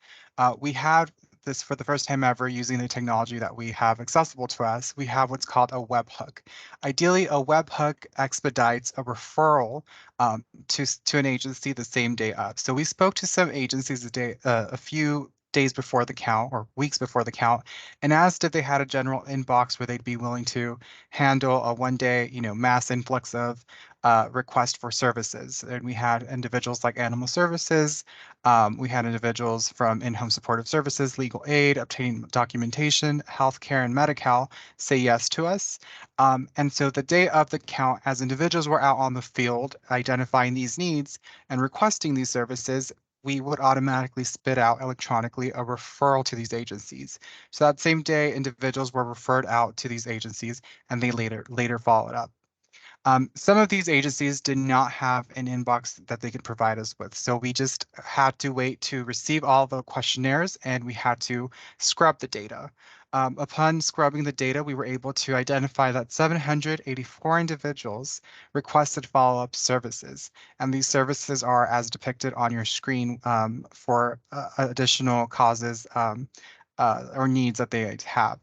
Speaker 3: We had this for the first time ever using the technology that we have accessible to us. We have what's called a webhook. Ideally, a webhook expedites a referral to an agency the same day of. So we spoke to some agencies a few days before the count or weeks before the count and asked if they had a general inbox where they'd be willing to handle a one-day, mass influx of request for services. And we had individuals like Animal Services, we had individuals from in-home supportive services, legal aid, obtaining documentation, healthcare, and Medi-Cal say yes to us. And so the day of the count, as individuals were out on the field identifying these needs and requesting these services, we would automatically spit out electronically a referral to these agencies. So that same day, individuals were referred out to these agencies and they later followed up. Some of these agencies did not have an inbox that they could provide us with. So we just had to wait to receive all the questionnaires and we had to scrub the data. Upon scrubbing the data, we were able to identify that 784 individuals requested follow-up services. And these services are as depicted on your screen for additional causes or needs that they have.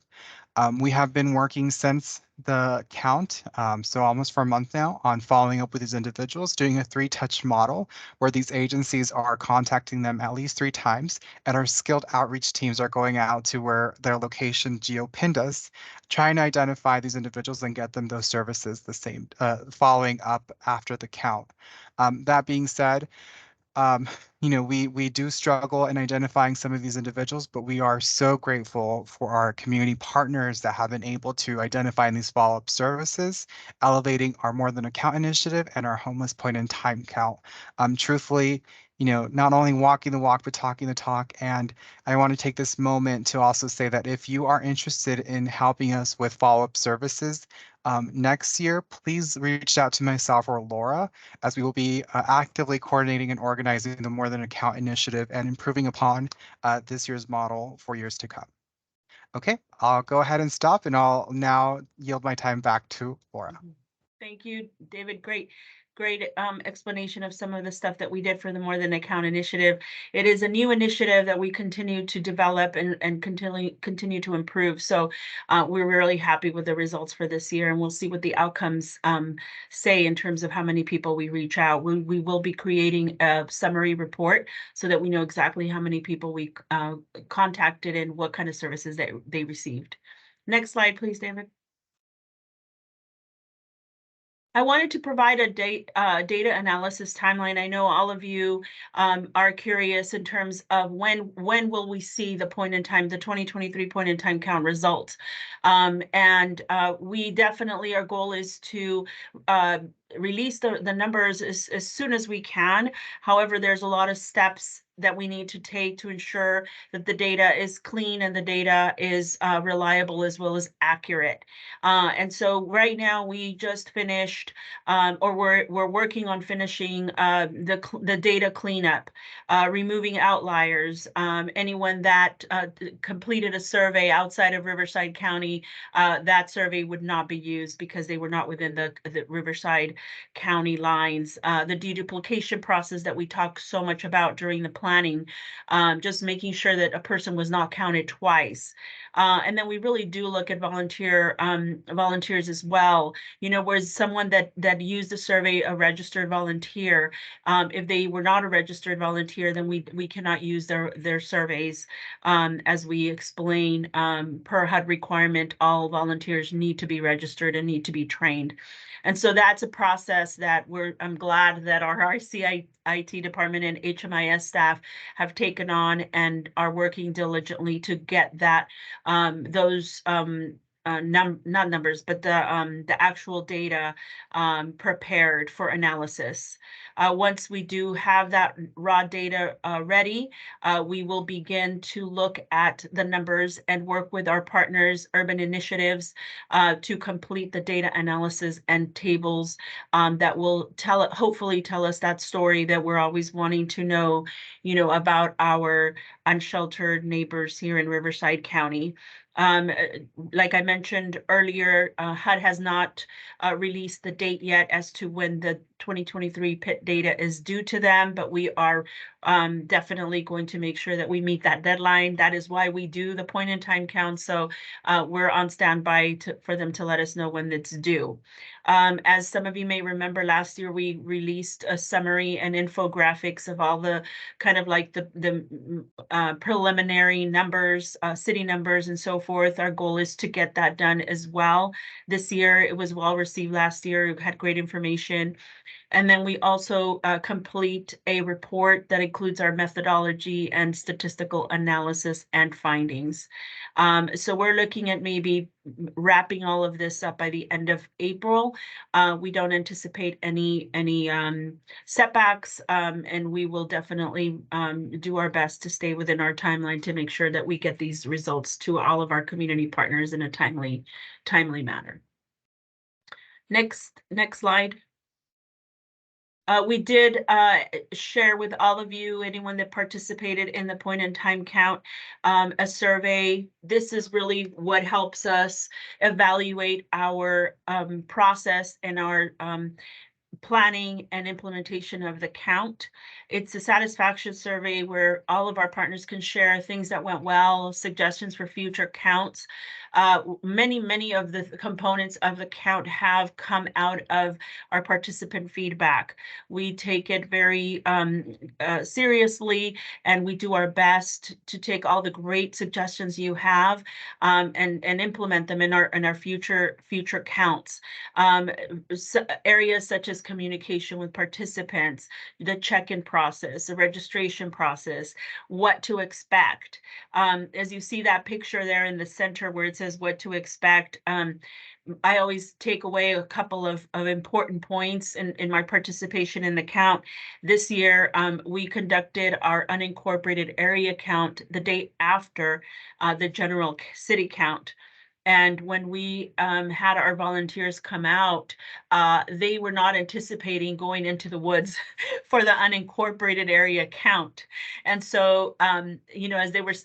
Speaker 3: We have been working since the count, so almost for a month now, on following up with these individuals, doing a 3-touch model where these agencies are contacting them at least 3 times, and our skilled outreach teams are going out to where their location geo-pinned us, trying to identify these individuals and get them those services the same, following up after the count. That being said, we do struggle in identifying some of these individuals, but we are so grateful for our community partners that have been able to identify these follow-up services, elevating our More Than a Count initiative and our homeless point in time count. Truthfully, not only walking the walk, but talking the talk. And I want to take this moment to also say that if you are interested in helping us with follow-up services, next year, please reach out to myself or Laura, as we will be actively coordinating and organizing the More Than a Count initiative and improving upon this year's model for years to come. Okay, I'll go ahead and stop, and I'll now yield my time back to Laura.
Speaker 24: Thank you, David. Great explanation of some of the stuff that we did for the More Than a Count initiative. It is a new initiative that we continue to develop and continue to improve. So we're really happy with the results for this year, and we'll see what the outcomes say in terms of how many people we reach out. We will be creating a summary report so that we know exactly how many people we contacted and what kind of services they received. Next slide, please, David. I wanted to provide a data analysis timeline. I know all of you are curious in terms of when will we see the point in time, the 2023 point in time count results. And we definitely, our goal is to release the numbers as soon as we can. However, there's a lot of steps that we need to take to ensure that the data is clean and the data is reliable as well as accurate. And so right now we just finished, or we're working on finishing the data cleanup, removing outliers. Anyone that completed a survey outside of Riverside County, that survey would not be used because they were not within the Riverside County lines. The deduplication process that we talked so much about during the planning, just making sure that a person was not counted twice. And then we really do look at volunteers as well. Whereas someone that used the survey, a registered volunteer, if they were not a registered volunteer, then we cannot use their surveys. As we explain, per HUD requirement, all volunteers need to be registered and need to be trained. And so that's a process that I'm glad that our RCIT department and HMIS staff have taken on and are working diligently to get that those not numbers, but the actual data prepared for analysis. Once we do have that raw data ready, we will begin to look at the numbers and work with our partners, Urban Initiatives, to complete the data analysis and tables that will hopefully tell us that story that we're always wanting to know, about our unsheltered neighbors here in Riverside County. Like I mentioned earlier, HUD has not released the date yet as to when the 2023 PIT data is due to them, but we are definitely going to make sure that we meet that deadline. That is why we do the point in time count. So we're on standby for them to let us know when it's due. As some of you may remember, last year we released a summary and infographics of all the kind of like the preliminary numbers, city numbers and so forth. Our goal is to get that done as well. This year, it was well received last year. It had great information. And then we also complete a report that includes our methodology and statistical analysis and findings. So we're looking at maybe wrapping all of this up by the end of April. We don't anticipate any setbacks, and we will definitely do our best to stay within our timeline to make sure that we get these results to all of our community partners in a timely manner. Next slide. We did share with all of you, anyone that participated in the point in time count, a survey. This is really what helps us evaluate our process and our planning and implementation of the count. It's a satisfaction survey where all of our partners can share things that went well, suggestions for future counts. Many of the components of the count have come out of our participant feedback. We take it very seriously, and we do our best to take all the great suggestions you have and implement them in our future counts. Areas such as communication with participants, the check-in process, the registration process, what to expect. As you see that picture there in the center where it says what to expect, I always take away a couple of important points in my participation in the count. This year, we conducted our unincorporated area count the day after the general city count. And when we had our volunteers come out, they were not anticipating going into the woods for the unincorporated area count. And so, as they were,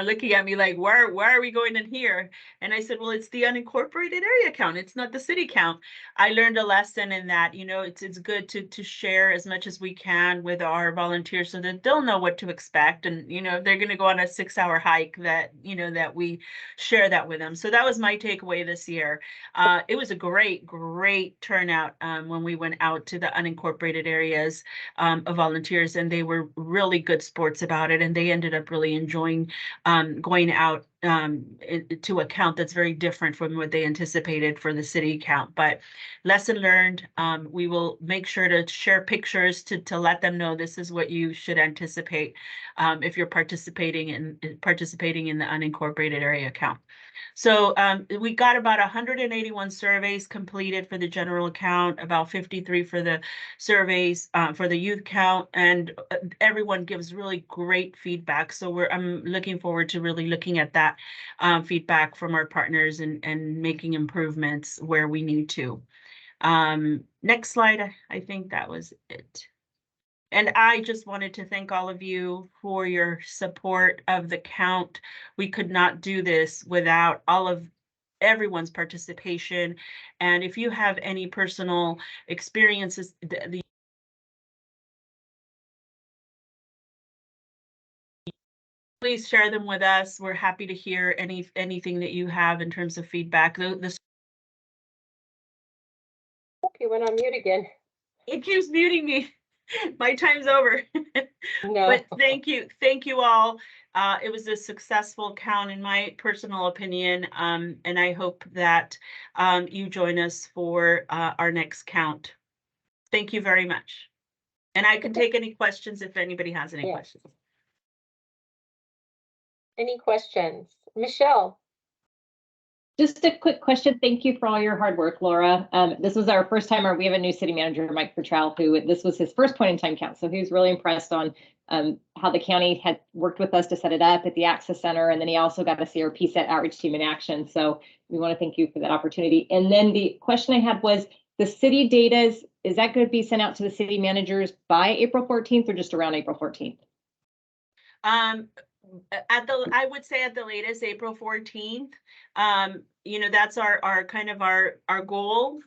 Speaker 24: looking at me like, why are we going in here? And I said, well, it's the unincorporated area count. It's not the city count. I learned a lesson in that, it's good to share as much as we can with our volunteers so that they'll know what to expect. And, if they're going to go on a 6-hour hike, that, that we share that with them. So that was my takeaway this year. It was a great turnout when we went out to the unincorporated areas of volunteers, and they were really good sports about it, and they ended up really enjoying going out to a count that's very different from what they anticipated for the city count. But lesson learned, we will make sure to share pictures to let them know this is what you should anticipate if you're participating in the unincorporated area count. So we got about 181 surveys completed for the general count, about 53 for the surveys for the youth count, and everyone gives really great feedback. So I'm looking forward to really looking at that feedback from our partners and making improvements where we need to. Next slide, I think that was it. And I just wanted to thank all of you for your support of the count. We could not do this without everyone's participation. And if you have any personal experiences, please share them with us. We're happy to hear anything that you have in terms of feedback.
Speaker 10: You went on mute again.
Speaker 24: It keeps muting me. My time's over.
Speaker 10: No.
Speaker 24: But thank you all. It was a successful count in my personal opinion, and I hope that you join us for our next count. Thank you very much. And I can take any questions if anybody has any questions.
Speaker 10: Any questions? Michelle?
Speaker 8: Just a quick question. Thank you for all your hard work, Laura. This was our first time, we have a new city manager, Mike Fertrell, who this was his first point in time count. So he was really impressed on how the county had worked with us to set it up at the Access Center. And then he also got to see our PSET outreach team in action. So we want to thank you for that opportunity. And then the question I had was, the city data, is that going to be sent out to the city managers by April 14th or just around April 14th?
Speaker 24: I would say at the latest April 14th. That's our kind of our goal.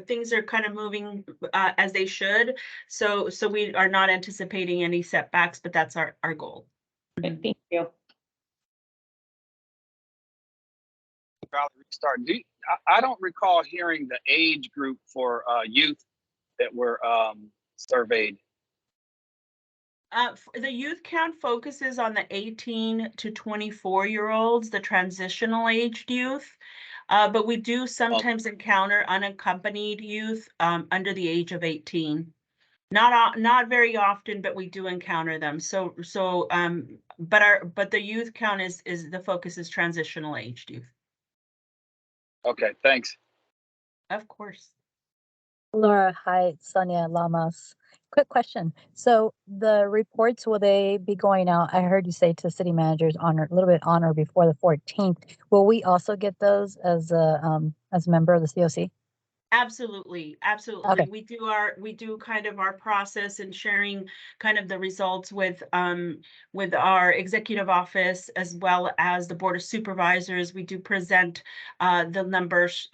Speaker 24: Things are kind of moving as they should. So we are not anticipating any setbacks, but that's our goal.
Speaker 8: Thank you.
Speaker 9: Restart. I don't recall hearing the age group for youth that were surveyed.
Speaker 24: The youth count focuses on the 18 to 24-year-olds, the transitional aged youth. But we do sometimes encounter unaccompanied youth under the age of 18. Not very often, but we do encounter them. But the youth count is the focus is transitional aged youth.
Speaker 9: Okay, thanks.
Speaker 24: Of course.
Speaker 26: Laura, hi, Sonia Lamas. Quick question. So the reports, will they be going out? I heard you say to city managers a little bit on or before the 14th. Will we also get those as a member of the CoC?
Speaker 24: Absolutely.
Speaker 26: Okay.
Speaker 24: We do kind of our process and sharing kind of the results with our executive office as well as the board of supervisors. We do present the numbers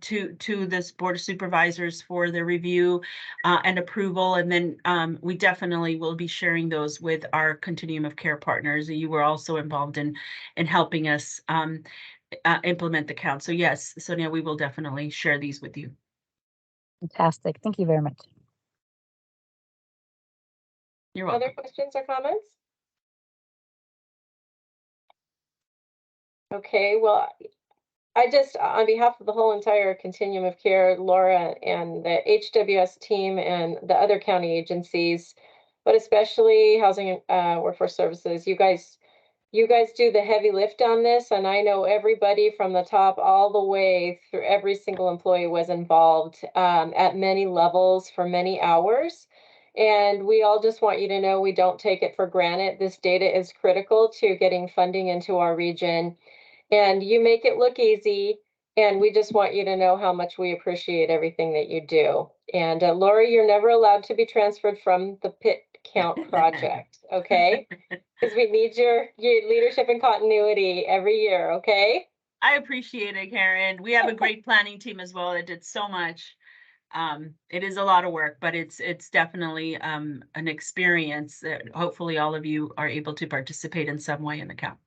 Speaker 24: to this board of supervisors for the review and approval, and then we definitely will be sharing those with our continuum of care partners. You were also involved in helping us implement the count. So yes, Sonia, we will definitely share these with you.
Speaker 26: Fantastic. Thank you very much.
Speaker 24: You're welcome.
Speaker 10: Other questions or comments? Okay, well, I just, on behalf of the whole entire continuum of care, Laura and the HWS team and the other county agencies, but especially Housing and Workforce Services, you guys do the heavy lift on this, and I know everybody from the top all the way through, every single employee was involved at many levels for many hours. And we all just want you to know we don't take it for granted. This data is critical to getting funding into our region. And you make it look easy, and we just want you to know how much we appreciate everything that you do. And Lori, you're never allowed to be transferred from the PIT count project, okay? Because we need your leadership and continuity every year, okay?
Speaker 24: I appreciate it, Karen. We have a great planning team as well that did so much. It is a lot of work, but it's definitely an experience that hopefully all of you are able to participate in some way in the count.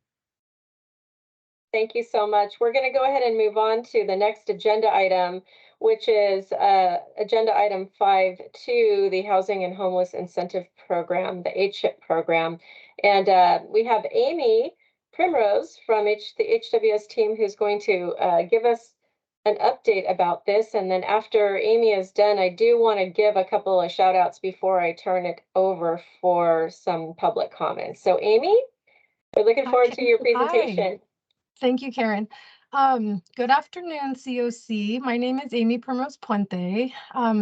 Speaker 10: Thank you so much. We're going to go ahead and move on to the next agenda item, which is agenda item 5.2, the Housing and Homeless Incentive Program, the HIP program. And we have Amy Primrose from the HWS team who's going to give us an update about this. And then after Amy is done, I do want to give a couple of shout outs before I turn it over for some public comments. So Amy, we're looking forward to your presentation.
Speaker 11: Hi. Thank you, Karen. Good afternoon, CoC. My name is Amy Primrose Puente.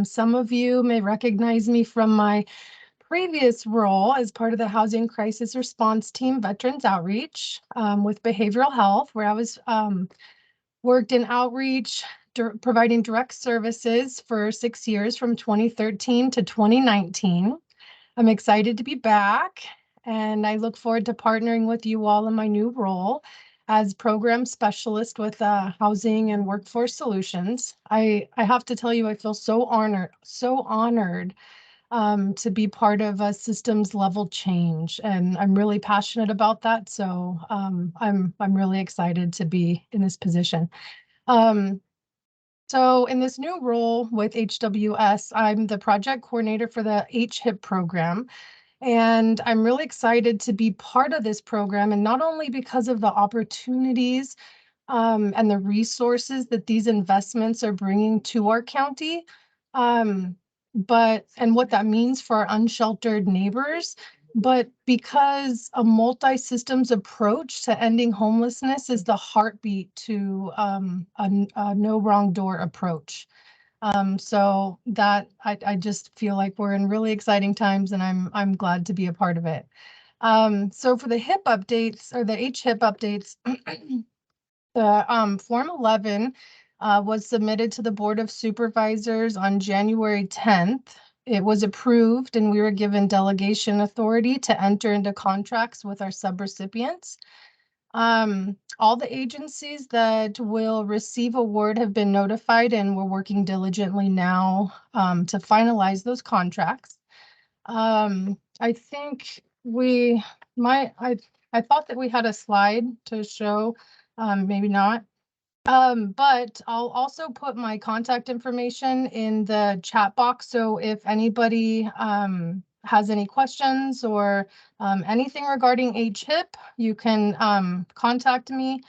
Speaker 11: Some of you may recognize me from my previous role as part of the Housing Crisis Response Team Veterans Outreach with behavioral health, where I was worked in outreach, providing direct services for 6 years from 2013 to 2019. I'm excited to be back, and I look forward to partnering with you all in my new role as program specialist with Housing and Workforce Solutions. I have to tell you, I feel so honored to be part of a systems level change, and I'm really passionate about that. So I'm really excited to be in this position. So in this new role with HWS, I'm the project coordinator for the HIP program. And I'm really excited to be part of this program, and not only because of the opportunities and the resources that these investments are bringing to our county, and what that means for our unsheltered neighbors, But because a multi-systems approach to ending homelessness is the heartbeat to a no wrong door approach. So that I just feel like we're in really exciting times, and I'm glad to be a part of it. So for the HIP updates or the HIP updates, the Form 11 was submitted to the Board of Supervisors on January 10th. It was approved, and we were given delegation authority to enter into contracts with our subrecipients. All the agencies that will receive award have been notified, and we're working diligently now to finalize those contracts. I think I thought that we had a slide to show, maybe not. But I'll also put my contact information in the chat box. So if anybody has any questions or anything regarding HIP, you can contact me,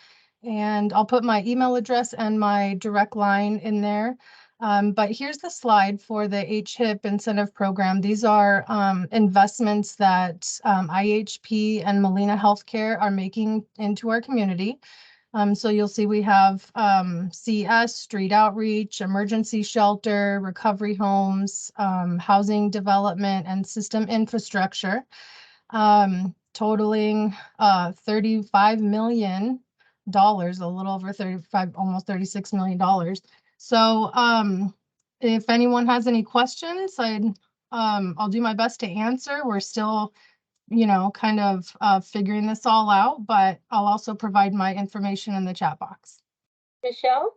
Speaker 11: and I'll put my email address and my direct line in there. But here's the slide for the HIP incentive program. These are investments that IHP and Molina Healthcare are making into our community. So you'll see we have CS, street outreach, emergency shelter, recovery homes, housing development, and system infrastructure, totaling $35 million, a little over 35, almost $36 million. So if anyone has any questions, I'll do my best to answer. We're still kind of figuring this all out, but I'll also provide my information in the chat box.
Speaker 10: Michelle?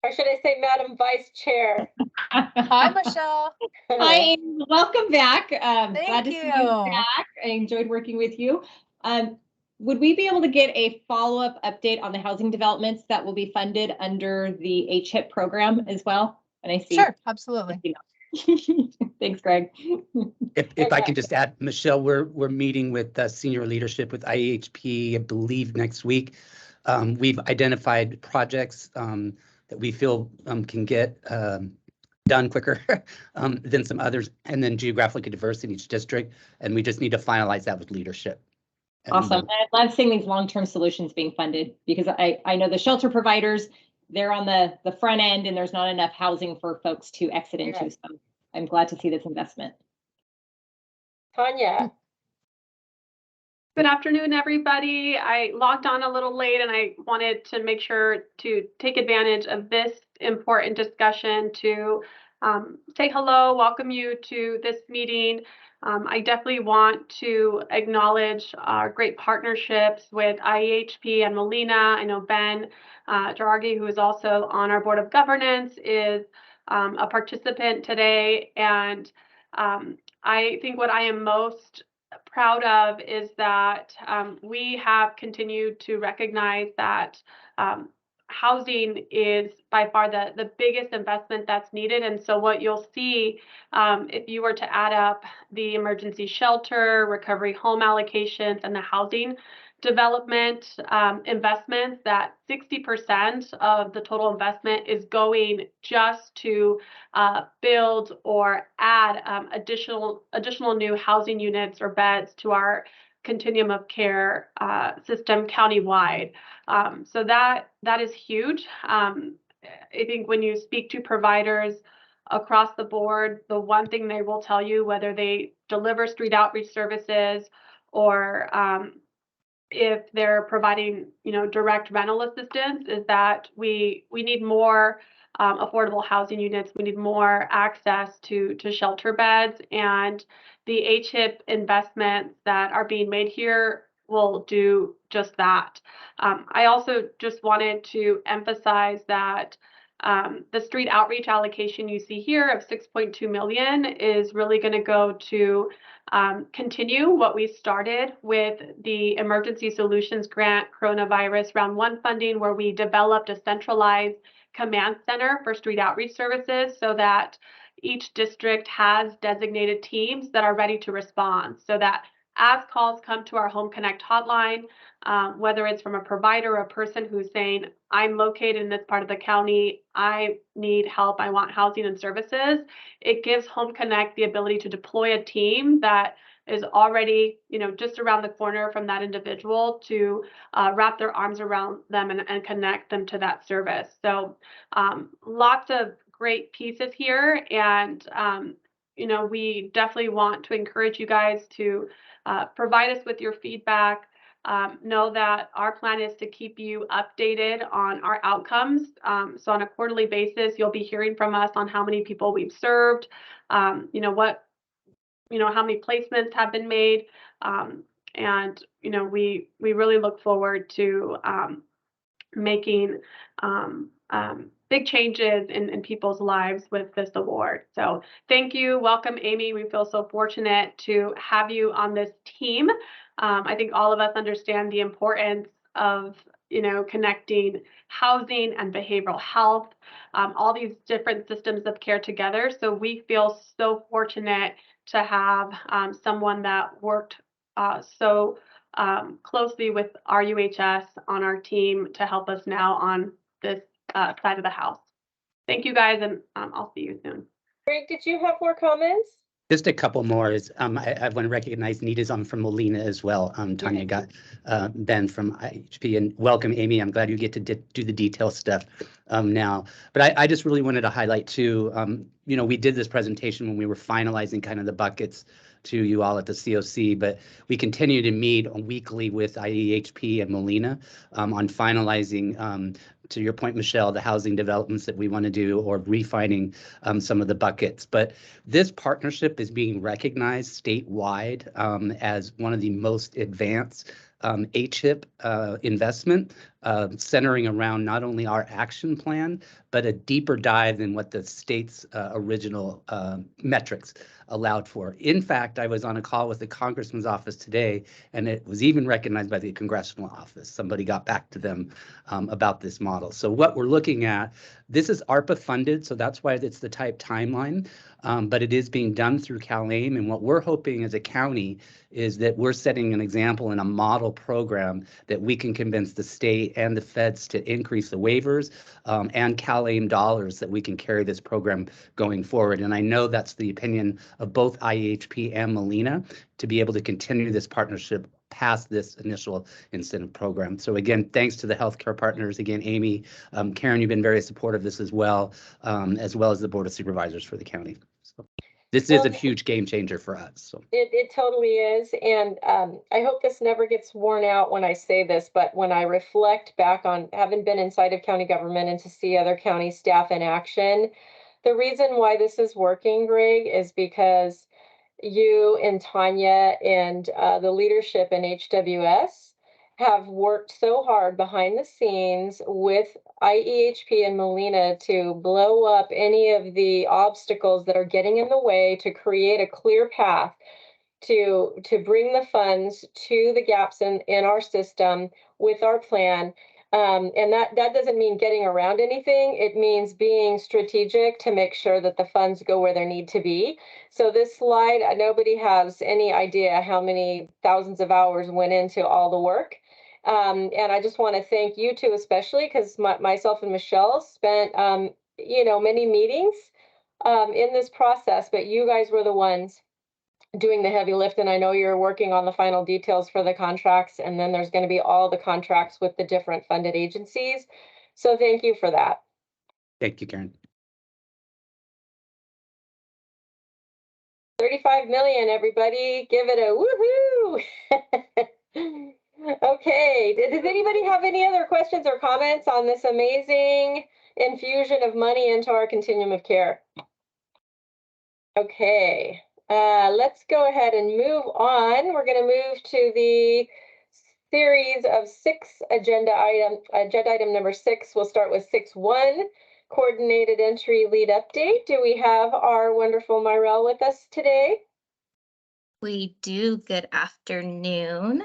Speaker 10: Or should I say Madam Vice Chair?
Speaker 11: Hi, Michelle.
Speaker 8: Hi, Amy. Welcome back. Glad to
Speaker 11: Thank
Speaker 8: see you
Speaker 11: you.
Speaker 8: back. I enjoyed working with you. Would we be able to get a follow-up update on the housing developments that will be funded under the HIP program as well? And I see.
Speaker 11: Sure, absolutely.
Speaker 8: Thanks, Greg.
Speaker 7: If I can just add, Michelle, we're meeting with senior leadership with IHP, I believe next week. We've identified projects that we feel can get done quicker than some others, and then geographically diverse in each district. And we just need to finalize that with leadership.
Speaker 8: Awesome. I love seeing these long-term solutions being funded, because I know the shelter providers, they're on the front end, and there's not enough housing for folks to exit into. So I'm glad to see this investment.
Speaker 10: Tanya.
Speaker 1: Good afternoon, everybody. I logged on a little late, and I wanted to make sure to take advantage of this important discussion to say hello, welcome you to this meeting. I definitely want to acknowledge our great partnerships with IHP and Molina. I know Ben Jaragi, who is also on our Board of Governance, is a participant today. And I think what I am most proud of is that we have continued to recognize that housing is by far the biggest investment that's needed. And so what you'll see, if you were to add up the emergency shelter, recovery home allocations, and the housing development investments, that 60% of the total investment is going just to build or add additional new housing units or beds to our continuum of care system countywide. So that is huge. I think when you speak to providers across the board, the one thing they will tell you, whether they deliver street outreach services or if they're providing, direct rental assistance, is that we need more affordable housing units. We need more access to shelter beds, and the HIP investments that are being made here will do just that. I also just wanted to emphasize that the street outreach allocation you see here of 6.2 million is really going to go to continue what we started with the Emergency Solutions Grant Coronavirus Round 1 funding, where we developed a centralized command center for street outreach services so that each district has designated teams that are ready to respond, so that as calls come to our Home Connect hotline, whether it's from a provider or a person who's saying, I'm located in this part of the county, I need help, I want housing and services, it gives Home Connect the ability to deploy a team that is already, just around the corner from that individual to wrap their arms around them and connect them to that service. So lots of great pieces here. And, we definitely want to encourage you guys to provide us with your feedback. Know that our plan is to keep you updated on our outcomes. So on a quarterly basis, you'll be hearing from us on how many people we've served, how many placements have been made. And, we really look forward to making big changes in people's lives with this award. So thank you. Welcome, Amy. We feel so fortunate to have you on this team. I think all of us understand the importance of, connecting housing and behavioral health, all these different systems of care together. So we feel so fortunate to have someone that worked so closely with RUHS on our team to help us now on this side of the house. Thank you guys, and I'll see you soon.
Speaker 10: Greg, did you have more comments?
Speaker 7: Just a couple more is I want to recognize Nita's on from Molina as well. Tanya got Ben from IHP, and welcome, Amy. I'm glad you get to do the detail stuff now. But I just really wanted to highlight too, we did this presentation when we were finalizing kind of the buckets to you all at the CoC, but we continue to meet weekly with IEHP and Molina on finalizing, to your point, Michelle, the housing developments that we want to do or refining some of the buckets. But this partnership is being recognized statewide as one of the most advanced HIP investment, centering around not only our action plan, but a deeper dive than what the state's original metrics allowed for. In fact, I was on a call with the congressman's office today, and it was even recognized by the congressional office. Somebody got back to them about this model. So what we're looking at, this is ARPA funded, so that's why it's the type timeline, but it is being done through CalAIM. And what we're hoping as a county is that we're setting an example in a model program that we can convince the state and the feds to increase the waivers and CalAIM dollars that we can carry this program going forward. And I know that's the opinion of both IEHP and Molina to be able to continue this partnership past this initial incentive program. So again, thanks to the healthcare partners. Again, Amy, Karen, you've been very supportive of this as well as the Board of Supervisors for the county. So this is a huge game changer for us. So
Speaker 10: it totally is. And I hope this never gets worn out when I say this, but when I reflect back on having been inside of county government and to see other county staff in action, the reason why this is working, Greg, is because you and Tanya and the leadership in HWS have worked so hard behind the scenes with IEHP and Molina to blow up any of the obstacles that are getting in the way to create a clear path to bring the funds to the gaps in our system with our plan. And that doesn't mean getting around anything. It means being strategic to make sure that the funds go where they need to be. So this slide, nobody has any idea how many thousands of hours went into all the work. And I just want to thank you two, especially because myself and Michelle spent, many meetings in this process, but you guys were the ones doing the heavy lift, and I know you're working on the final details for the contracts, and then there's going to be all the contracts with the different funded agencies. So thank you for that.
Speaker 7: thank you, Karen.
Speaker 10: 35 million, everybody, give it a woohoo. Okay, does anybody have any other questions or comments on this amazing infusion of money into our continuum of care? Okay. Let's go ahead and move on. We're going to move to the series of 6 agenda item. Agenda item number 6. We'll start with 6.1, coordinated entry lead update. Do we have our wonderful Myrelle with us today?
Speaker 12: We do. Good afternoon,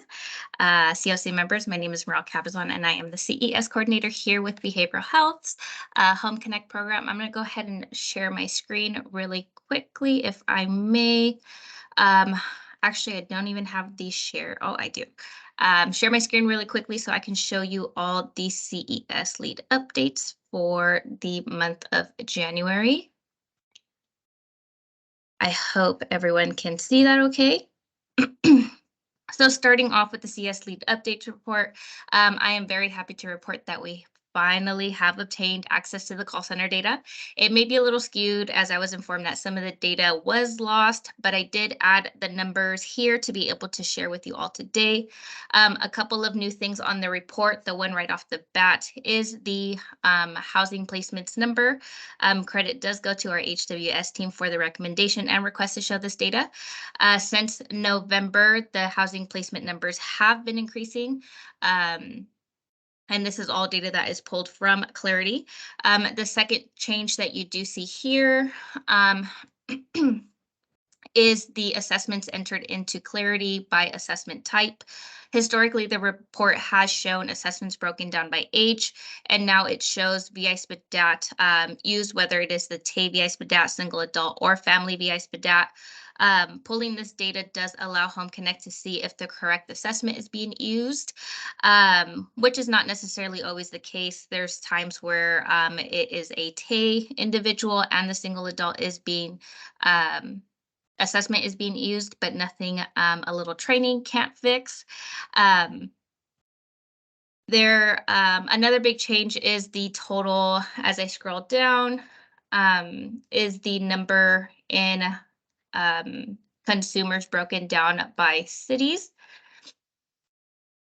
Speaker 12: CoC members. My name is Myrelle Cabazon, and I am the CES coordinator here with Behavioral Health's Home Connect program. I'm going to go ahead and share my screen really quickly, if I may. Actually, I don't even have the share. Oh, I do. Share my screen really quickly so I can show you all the CES lead updates for the month of January. I hope everyone can see that okay. So starting off with the CS lead update report, I am very happy to report that we finally have obtained access to the call center data. It may be a little skewed as I was informed that some of the data was lost, but I did add the numbers here to be able to share with you all today. A couple of new things on the report. The one right off the bat is the housing placements number. Credit does go to our HWS team for the recommendation and request to show this data. Since November, the housing placement numbers have been increasing. And this is all data that is pulled from Clarity. The second change that you do see here is the assessments entered into Clarity by assessment type. Historically, the report has shown assessments broken down by age, and now it shows VI SPDAT used, whether it is the TAY VI SPDAT, single adult, or family VI SPDAT. Pulling this data does allow Home Connect to see if the correct assessment is being used, which is not necessarily always the case. There's times where it is a TAY individual and the single adult is being assessment is being used, but nothing a little training can't fix. Another big change is the total, as I scroll down, is the number in consumers broken down by cities.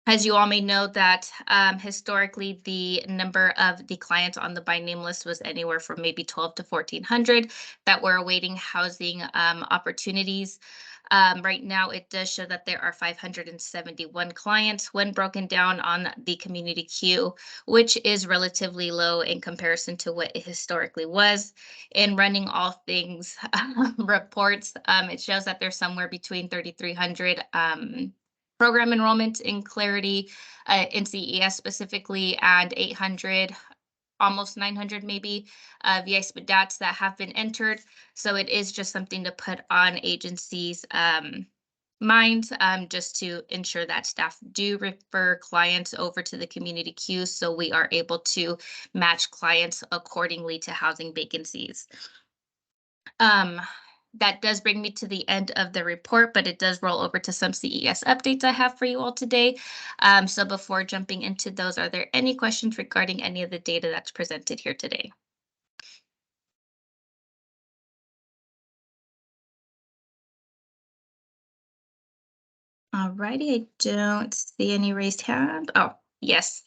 Speaker 12: As you all may know that historically the number of the clients on the by name list was anywhere from maybe 12 to 1,400 that were awaiting housing opportunities. Right now, it does show that there are 571 clients when broken down on the community queue, which is relatively low in comparison to what it historically was. In running all things reports, it shows that there's somewhere between 3,300 program enrollment in Clarity, in CES specifically, and 800, almost 900 maybe, VI SPDATs that have been entered. So it is just something to put on agencies' minds, just to ensure that staff do refer clients over to the community queue so we are able to match clients accordingly to housing vacancies. That does bring me to the end of the report, but it does roll over to some CES updates I have for you all today. So before jumping into those, are there any questions regarding any of the data that's presented here today? All righty, I don't see any raised hand. Oh, yes.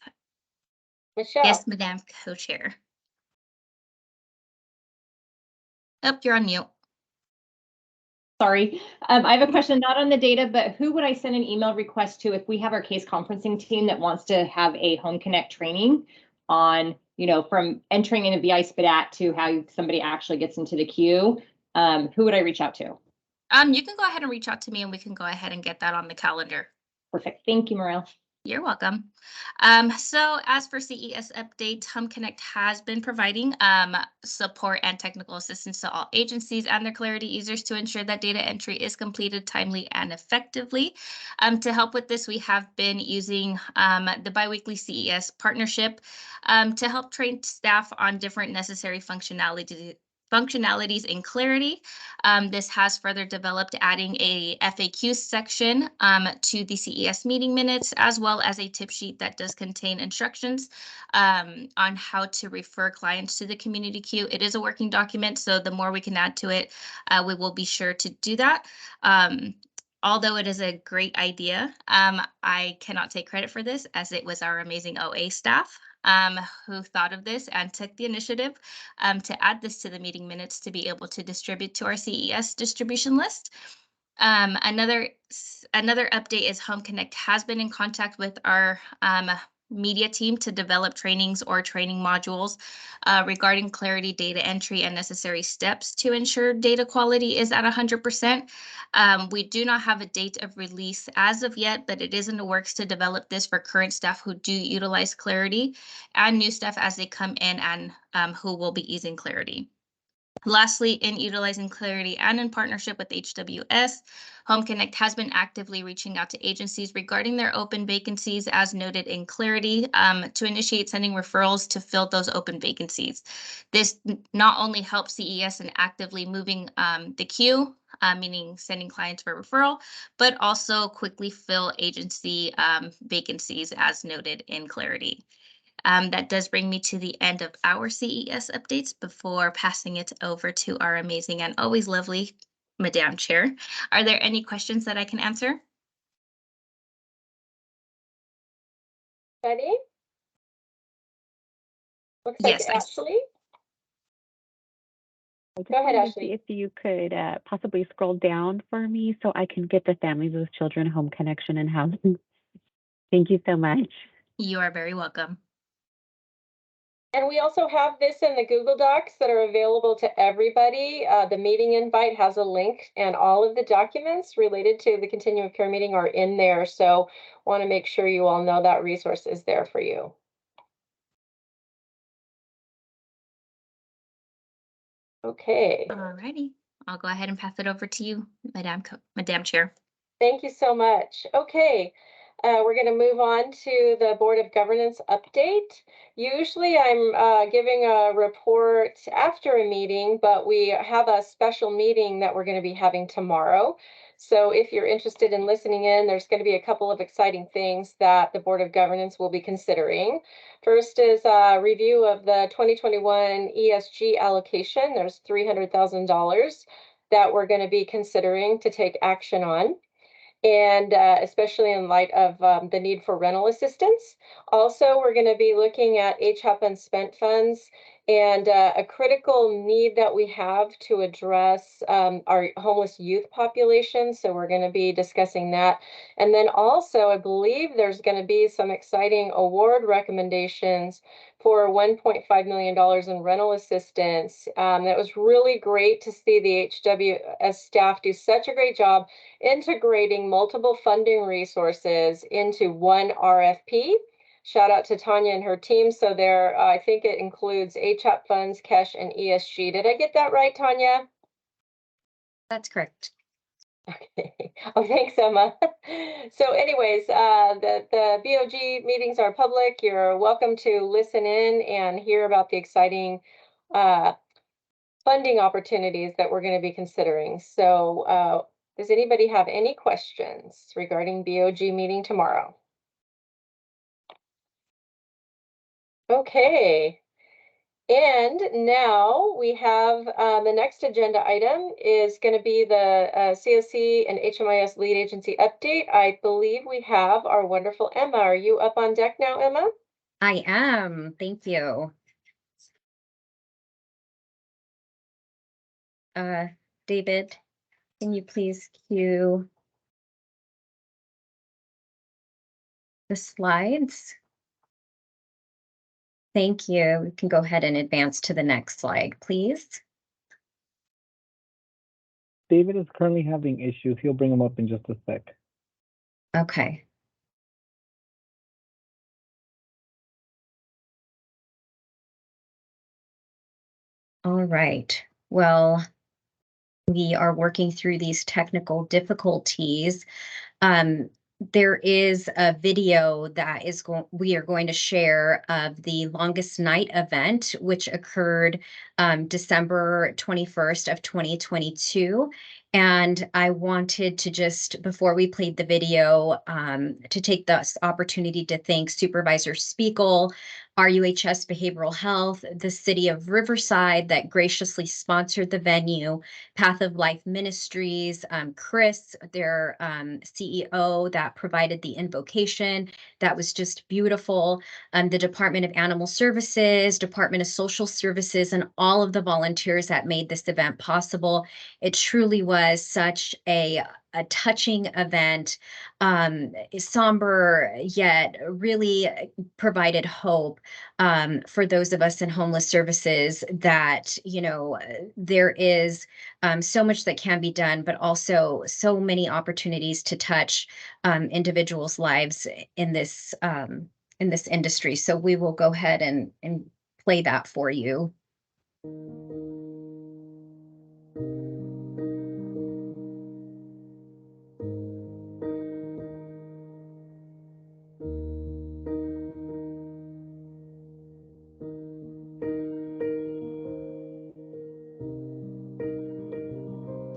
Speaker 10: Michelle.
Speaker 12: Yes, Madam Co-Chair. Oh, you're on mute.
Speaker 8: Sorry, I have a question not on the data, but who would I send an email request to if we have our case conferencing team that wants to have a Home Connect training on, from entering in a VI SPDAT to how somebody actually gets into the queue? Who would I reach out to?
Speaker 12: You can go ahead and reach out to me and we can go ahead and get that on the calendar.
Speaker 8: Perfect. Thank you, Morel.
Speaker 12: You're welcome. So as for CES update, Home Connect has been providing support and technical assistance to all agencies and their Clarity users to ensure that data entry is completed timely and effectively. To help with this, we have been using the biweekly CES partnership to help train staff on different necessary functionalities in Clarity. This has further developed adding a FAQ section to the CES meeting minutes, as well as a tip sheet that does contain instructions on how to refer clients to the community queue. It is a working document, so the more we can add to it, we will be sure to do that. Although it is a great idea, I cannot take credit for this, as it was our amazing OA staff who thought of this and took the initiative to add this to the meeting minutes to be able to distribute to our CES distribution list. Another update is Home Connect has been in contact with our media team to develop trainings or training modules regarding Clarity data entry and necessary steps to ensure data quality is at 100%. We do not have a date of release as of yet, but it is in the works to develop this for current staff who do utilize Clarity and new staff as they come in and who will be using Clarity. Lastly, in utilizing Clarity and in partnership with HWS, Home Connect has been actively reaching out to agencies regarding their open vacancies, as noted in Clarity, to initiate sending referrals to fill those open vacancies. This not only helps CES in actively moving the queue meaning sending clients for referral, but also quickly fill agency vacancies as noted in Clarity. That does bring me to the end of our CES updates before passing it over to our amazing and always lovely Madam Chair. Are there any questions that I can answer?
Speaker 10: Betty? Looks like
Speaker 12: Yes,
Speaker 10: Ashley.
Speaker 14: I just
Speaker 10: Go ahead,
Speaker 14: wanted to
Speaker 10: Ashley.
Speaker 14: see if you could possibly scroll down for me so I can get the Families with Children Home Connection and Housing. Thank you so much.
Speaker 12: You are very welcome.
Speaker 10: And we also have this in the Google Docs that are available to everybody. The meeting invite has a link, and all of the documents related to the continuum of care meeting are in there. So want to make sure you all know that resource is there for you. Okay.
Speaker 12: All righty. I'll go ahead and pass it over to you, Madam Chair.
Speaker 10: Thank you so much. Okay, we're going to move on to the Board of Governance update. Usually I'm giving a report after a meeting, but we have a special meeting that we're going to be having tomorrow. So if you're interested in listening in, there's going to be a couple of exciting things that the Board of Governance will be considering. First is a review of the 2021 ESG allocation. There's $300,000 that we're going to be considering to take action on, and especially in light of the need for rental assistance. Also, we're going to be looking at HAP unspent funds and a critical need that we have to address our homeless youth population. So we're going to be discussing that. And then also, I believe there's going to be some exciting award recommendations for $1.5 million in rental assistance. That was really great to see the HWS staff do such a great job integrating multiple funding resources into one RFP. Shout out to Tanya and her team. So there, I think it includes HAP funds, cash, and ESG. Did I get that right, Tanya?
Speaker 12: That's correct.
Speaker 10: Okay. Oh, thanks, Emma. So anyways, the BOG meetings are public. You're welcome to listen in and hear about the exciting funding opportunities that we're going to be considering. So does anybody have any questions regarding BOG meeting tomorrow? Okay. And now we have the next agenda item is going to be the CoC and HMIS lead agency update. I believe we have our wonderful Emma. Are you up on deck now, Emma?
Speaker 15: I am. Thank you. David, can you please cue the slides? Thank you. We can go ahead and advance to the next slide, please.
Speaker 16: David is currently having issues. He'll bring him up in just a sec.
Speaker 15: Okay. All right. Well, we are working through these technical difficulties. There is a video that we are going to share of the longest night event, which occurred December 21st of 2022. And I wanted to just, before we played the video, to take this opportunity to thank Supervisor Spiegel, RUHS Behavioral Health, the City of Riverside that graciously sponsored the venue, Path of Life Ministries, Chris, their CEO that provided the invocation. That was just beautiful. The Department of Animal Services, Department of Social Services, and all of the volunteers that made this event possible. It truly was such a touching event, somber, yet really provided hope for those of us in homeless services that, you know, there is so much that can be done, but also so many opportunities to touch individuals' lives in this industry. So we will go ahead and play that for you.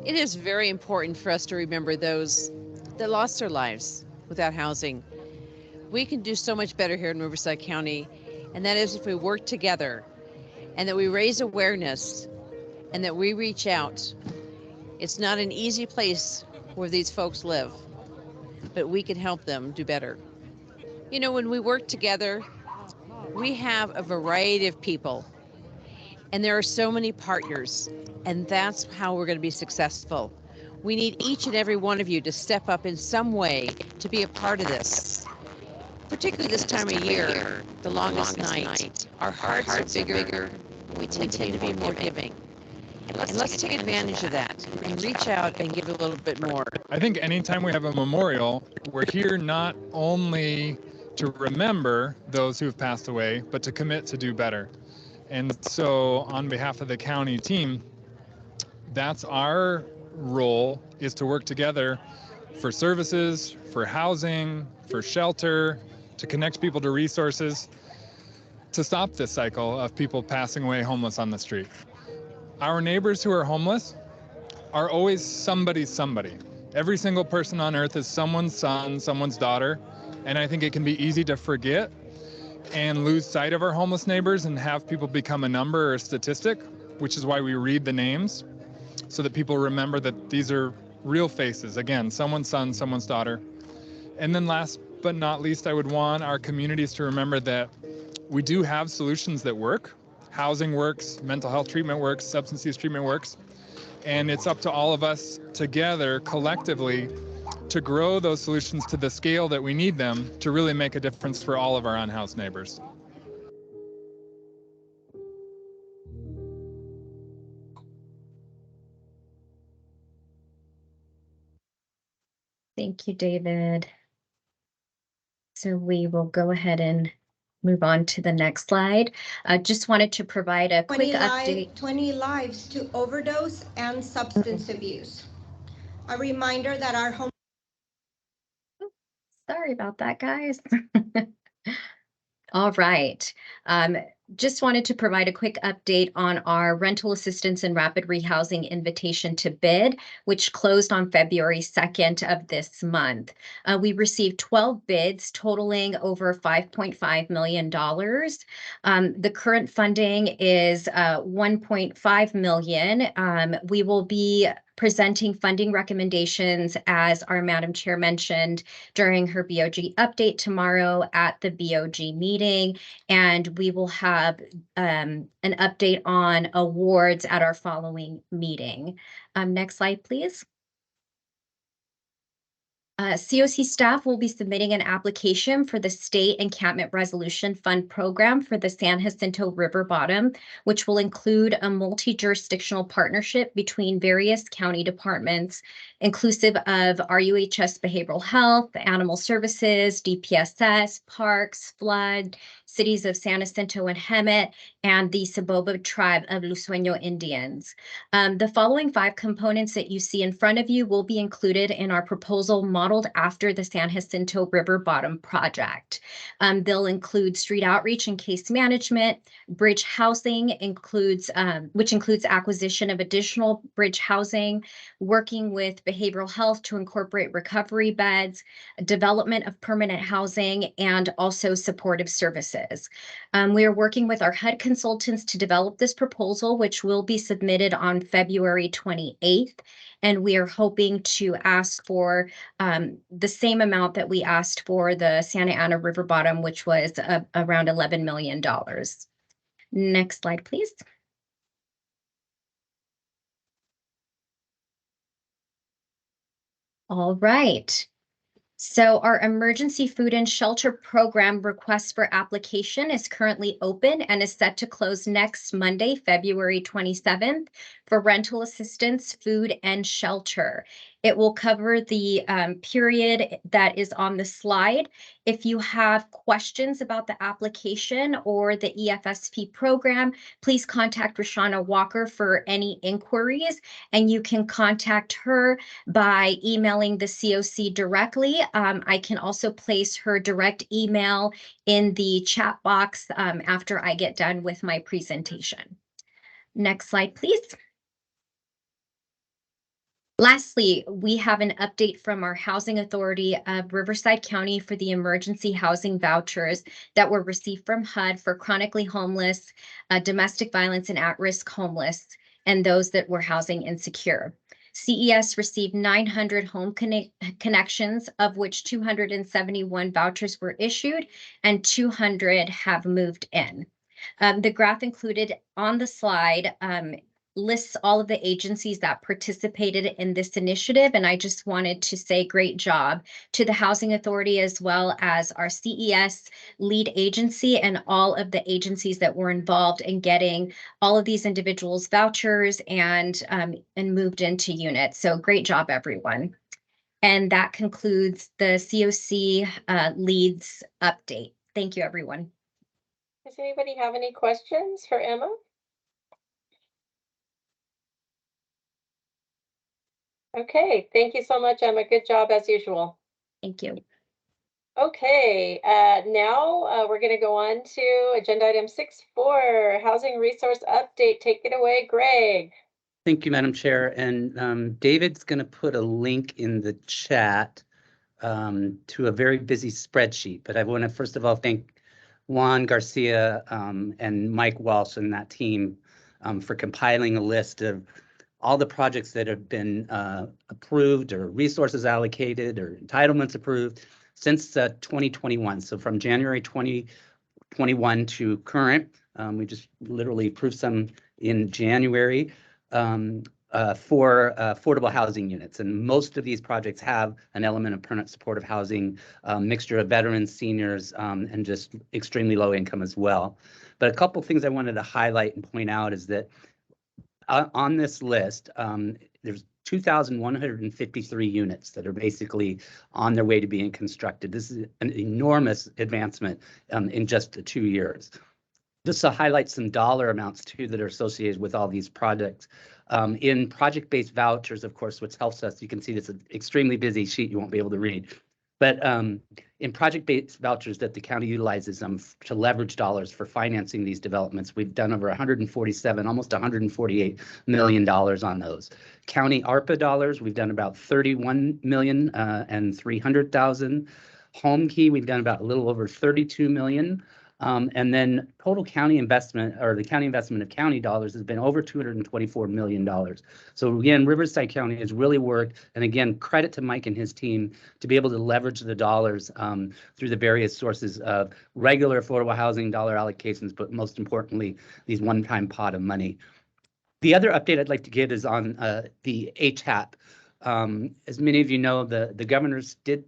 Speaker 17: It is very important for us to remember those that lost their lives without housing. We can do so much better here in Riverside County, and that is if we work together and that we raise awareness and that we reach out. It's not an easy place where these folks live, but we can help them do better. You know, when we work together, we have a variety of people, and there are so many partners, and that's how we're going to be successful. We need each and every one of you to step up in some way to be a part of this. Particularly this time of year, the longest night, our hearts are bigger, we tend to be more giving. And let's take advantage of that and reach out and give a little bit more.
Speaker 18: I think anytime we have a memorial, we're here not only to remember those who have passed away, but to commit to do better. And so on behalf of the county team, that's our role, is to work together for services, for housing, for shelter, to connect people to resources, to stop this cycle of people passing away homeless on the street. Our neighbors who are homeless are always somebody's somebody. Every single person on earth is someone's son, someone's daughter, and I think it can be easy to forget and lose sight of our homeless neighbors and have people become a number or a statistic, which is why we read the names, so that people remember that these are real faces. Again, someone's son, someone's daughter. And then last but not least, I would want our communities to remember that we do have solutions that work. Housing works, mental health treatment works, substance use treatment works. And it's up to all of us together, collectively, to grow those solutions to the scale that we need them to really make a difference for all of our unhoused neighbors.
Speaker 15: Thank you, David. So we will go ahead and move on to the next slide. Just wanted to provide a quick update.
Speaker 19: 20 lives to overdose and substance abuse. A reminder that our home.
Speaker 15: Sorry about that, guys. All right. Just wanted to provide a quick update on our rental assistance and rapid rehousing invitation to bid, which closed on February 2nd of this month. We received 12 bids totaling over $5.5 million. The current funding is $1.5 million. We will be presenting funding recommendations, as our Madam Chair mentioned, during her BOG update tomorrow at the BOG meeting, and we will have an update on awards at our following meeting. Next slide, please. CoC staff will be submitting an application for the State Encampment Resolution Fund program for the San Jacinto River Bottom, which will include a multi-jurisdictional partnership between various county departments, inclusive of RUHS Behavioral Health, Animal Services, DPSS, Parks, Flood, cities of San Jacinto and Hemet, and the Saboba tribe of Lusueño Indians. The following 5 components that you see in front of you will be included in our proposal modeled after the San Jacinto River Bottom project. They'll include street outreach and case management, bridge housing which includes acquisition of additional bridge housing, working with behavioral health to incorporate recovery beds, development of permanent housing, and also supportive services. We are working with our HUD consultants to develop this proposal, which will be submitted on February 28th. And we are hoping to ask for the same amount that we asked for the Santa Ana River Bottom, which was around $11 million. Next slide, please. All right. So our emergency food and shelter program request for application is currently open and is set to close next Monday, February 27th for rental assistance, food, and shelter. It will cover the period that is on the slide. If you have questions about the application or the EFSP program, please contact Rashana Walker for any inquiries, and you can contact her by emailing the CoC directly. I can also place her direct email in the chat box after I get done with my presentation. Next slide, please. Lastly, we have an update from our Housing Authority of Riverside County for the emergency housing vouchers that were received from HUD for chronically homeless, domestic violence and at-risk homeless, and those that were housing insecure. CES received 900 home connections, of which 271 vouchers were issued and 200 have moved in. The graph included on the slide lists all of the agencies that participated in this initiative. And I just wanted to say great job to the Housing Authority as well as our CES lead agency and all of the agencies that were involved in getting all of these individuals vouchers and moved into units. So great job, everyone. And that concludes the CoC leads update. Thank you, everyone.
Speaker 10: Does anybody have any questions for Emma? Okay, thank you so much, Emma. Good job as usual.
Speaker 15: Thank you.
Speaker 10: Okay, now we're going to go on to agenda item 6.4, housing resource update. Take it away, Greg.
Speaker 7: Thank you, Madam Chair. And David's going to put a link in the chat to a very busy spreadsheet. But I want to first of all thank Juan Garcia and Mike Walsh and that team for compiling a list of all the projects that have been approved or resources allocated or entitlements approved since 2021. So from January 2021 to current, we just literally approved some in January for affordable housing units. And most of these projects have an element of permanent supportive housing, mixture of veterans, seniors, and just extremely low income as well. But a couple things I wanted to highlight and point out is that on this list, there's 2,153 units that are basically on their way to being constructed. This is an enormous advancement in just 2 years. Just to highlight some dollar amounts too that are associated with all these projects. In project-based vouchers, of course, which helps us, you can see this is an extremely busy sheet you won't be able to read. But in project-based vouchers that the county utilizes to leverage dollars for financing these developments, we've done over 147, almost $148 million on those. County ARPA dollars, we've done about 31 million and 300,000. Home Key, we've done about a little over 32 million. And then total county investment, or the county investment of county dollars, has been over $224 million. So again, Riverside County has really worked, and again, credit to Mike and his team to be able to leverage the dollars through the various sources of regular affordable housing dollar allocations, but most importantly, these one-time pot of money. The other update I'd like to give is on the HAP. As many of you know, the governors did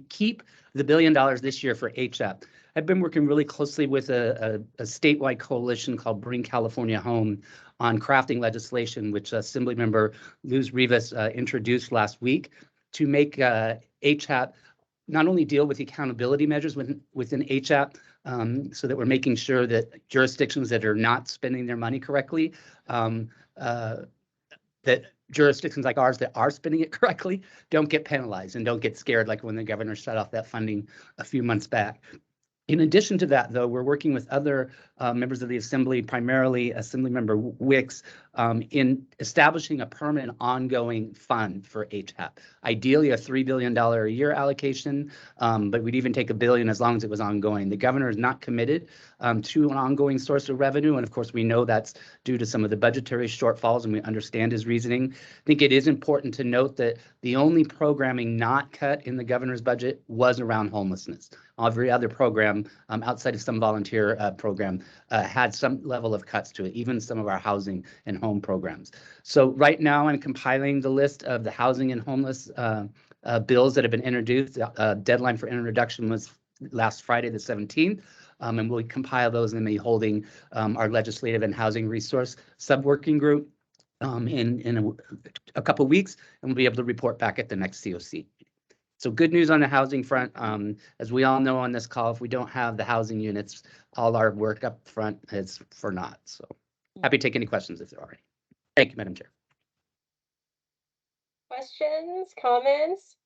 Speaker 7: keep the $1 billion this year for HAP. I've been working really closely with a statewide coalition called Bring California Home on crafting legislation, which Assemblymember Luz Rivas introduced last week to make HAP not only deal with the accountability measures within HAP, so that we're making sure that jurisdictions that are not spending their money correctly, that jurisdictions like ours that are spending it correctly don't get penalized and don't get scared like when the governor shut off that funding a few months back. In addition to that, though, we're working with other members of the Assembly, primarily Assemblymember Wicks, in establishing a permanent ongoing fund for HAP. Ideally, a $3 billion a year allocation, but we'd even take $1 billion as long as it was ongoing. The governor is not committed to an ongoing source of revenue, and of course, we know that's due to some of the budgetary shortfalls, and we understand his reasoning. I think it is important to note that the only programming not cut in the governor's budget was around homelessness. Every other program outside of some volunteer program had some level of cuts to it, even some of our housing and home programs. So right now I'm compiling the list of the housing and homeless bills that have been introduced. Deadline for introduction was last Friday, the 17th. And we'll compile those and be holding our legislative and housing resource sub-working group in a couple of weeks, and we'll be able to report back at the next CoC. So good news on the housing front. As we all know on this call, if we don't have the housing units, all our work up front is for naught. So happy to take any questions if there are any. Thank you, Madam Chair.
Speaker 10: Questions, comments?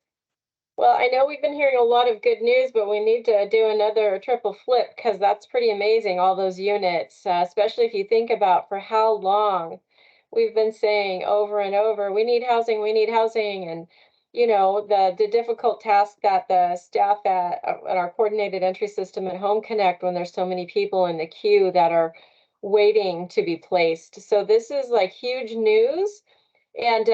Speaker 10: Well, I know we've been hearing a lot of good news, but we need to do another triple flip because that's pretty amazing, all those units, especially if you think about for how long we've been saying over and over, we need housing, we need housing. And, you know, the difficult task that the staff at our coordinated entry system at Home Connect, when there's so many people in the queue that are waiting to be placed. So this is like huge news. And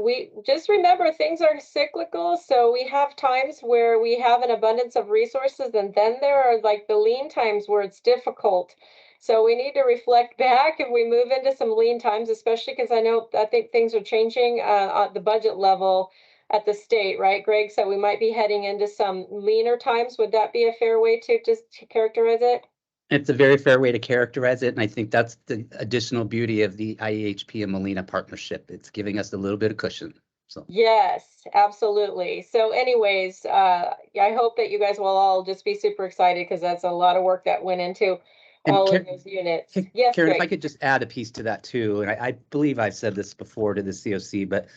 Speaker 10: we just remember things are cyclical. So we have times where we have an abundance of resources, and then there are like the lean times where it's difficult. So we need to reflect back if we move into some lean times, especially because I think things are changing at the budget level at the state, right, Greg? So we might be heading into some leaner times. Would that be a fair way to just characterize it?
Speaker 7: It's a very fair way to characterize it, and I think that's the additional beauty of the IEHP and Molina partnership. It's giving us a little bit of cushion. So
Speaker 10: yes, absolutely. So anyways, I hope that you guys will all just be super excited, because that's a lot of work that went into all of those units. Yes,
Speaker 7: Karen, if
Speaker 10: Greg.
Speaker 7: I could just add a piece to that too, and I believe I've said this before to the CoC, but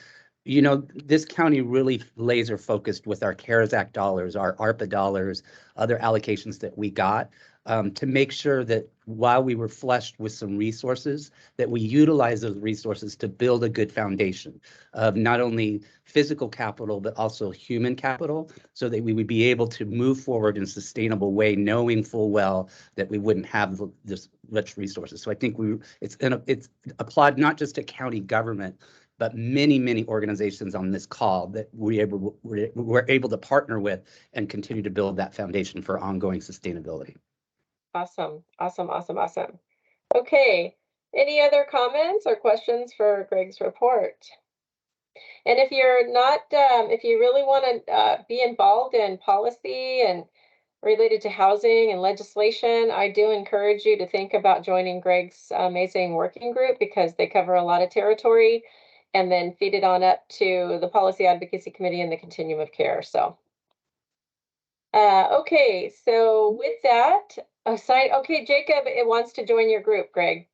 Speaker 7: you know, this county really laser focused with our CARES Act dollars, our ARPA dollars, other allocations that we got, to make sure that while we were fleshed with some resources, that we utilize those resources to build a good foundation of not only physical capital, but also human capital, so that we would be able to move forward in a sustainable way, knowing full well that we wouldn't have this much resources. So I think it's applied not just to county government, but many organizations on this call that we're able to partner with and continue to build that foundation for ongoing sustainability.
Speaker 10: Awesome. Okay, any other comments or questions for Greg's report? And if you're not, if you really want to be involved in policy and related to housing and legislation, I do encourage you to think about joining Greg's amazing working group, because they cover a lot of territory, and then feed it on up to the Policy Advocacy Committee and the Continuum of Care. So, okay, so with that, okay, Jacob, it wants to join your group, Greg.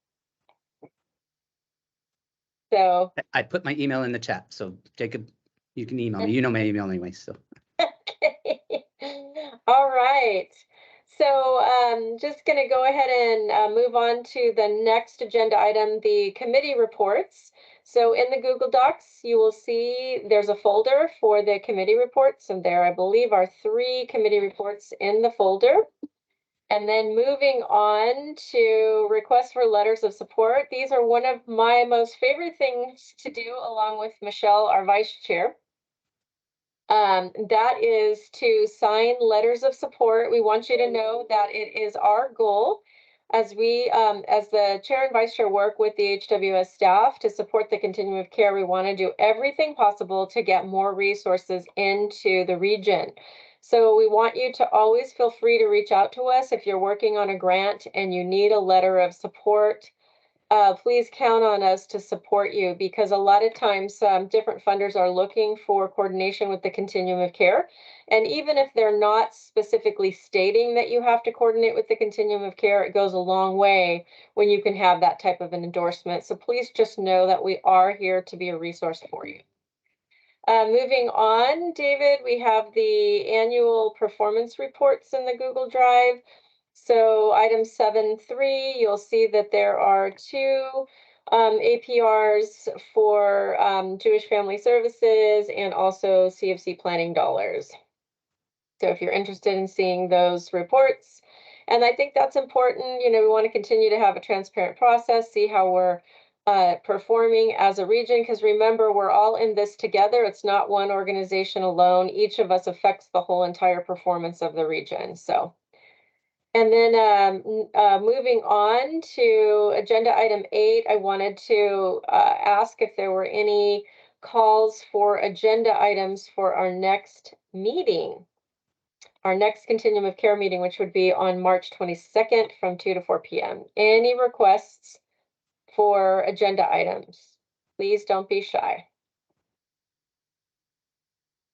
Speaker 10: So
Speaker 7: I put my email in the chat, so Jacob, you can email me. You know my email anyway, so.
Speaker 10: Okay. All right. So just going to go ahead and move on to the next agenda item, the committee reports. So in the Google Docs, you will see there's a folder for the committee reports, and there I believe are 3 committee reports in the folder. And then moving on to requests for letters of support. These are one of my most favorite things to do, along with Michelle, our vice chair. That is to sign letters of support. We want you to know that it is our goal, as we, as the chair and vice chair, work with the HWS staff to support the continuum of care. We want to do everything possible to get more resources into the region. So we want you to always feel free to reach out to us if you're working on a grant and you need a letter of support. Please count on us to support you, because a lot of times different funders are looking for coordination with the continuum of care. And even if they're not specifically stating that you have to coordinate with the continuum of care, it goes a long way when you can have that type of an endorsement. So please just know that we are here to be a resource for you. Moving on, David, we have the annual performance reports in the Google Drive. So item 7.3, you'll see that there are 2 APRs for Jewish Family Services and also CFC planning dollars. So if you're interested in seeing those reports, and I think that's important, you know, we want to continue to have a transparent process, see how we're performing as a region, because remember, we're all in this together. It's not one organization alone. Each of us affects the whole entire performance of the region. So, and then moving on to agenda item 8, I wanted to ask if there were any calls for agenda items for our next meeting, our next continuum of care meeting, which would be on March 22nd from 2 to 4 p.m. Any requests for agenda items? Please don't be shy.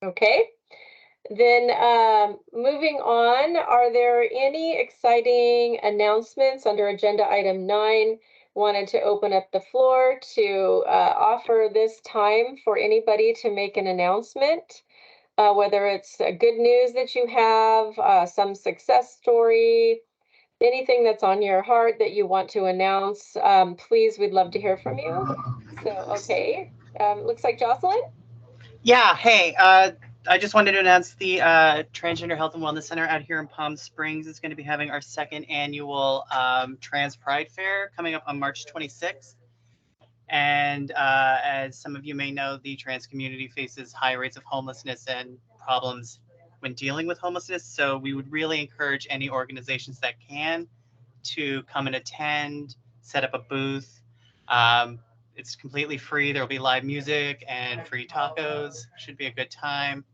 Speaker 10: Okay, then moving on, are there any exciting announcements under agenda item 9? Wanted to open up the floor to offer this time for anybody to make an announcement, whether it's good news that you have, some success story, anything that's on your heart that you want to announce. Please, we'd love to hear from you. So, okay, looks like Jocelyn?
Speaker 4: Yeah, hey, I just wanted to announce the Transgender Health and Wellness Center out here in Palm Springs is going to be having our second annual Trans Pride Fair coming up on March 26th. And as some of you may know, the trans community faces high rates of homelessness and problems when dealing with homelessness. So we would really encourage any organizations that can to come and attend, set up a booth. It's completely free. There will be live music and free tacos. Should be a good time.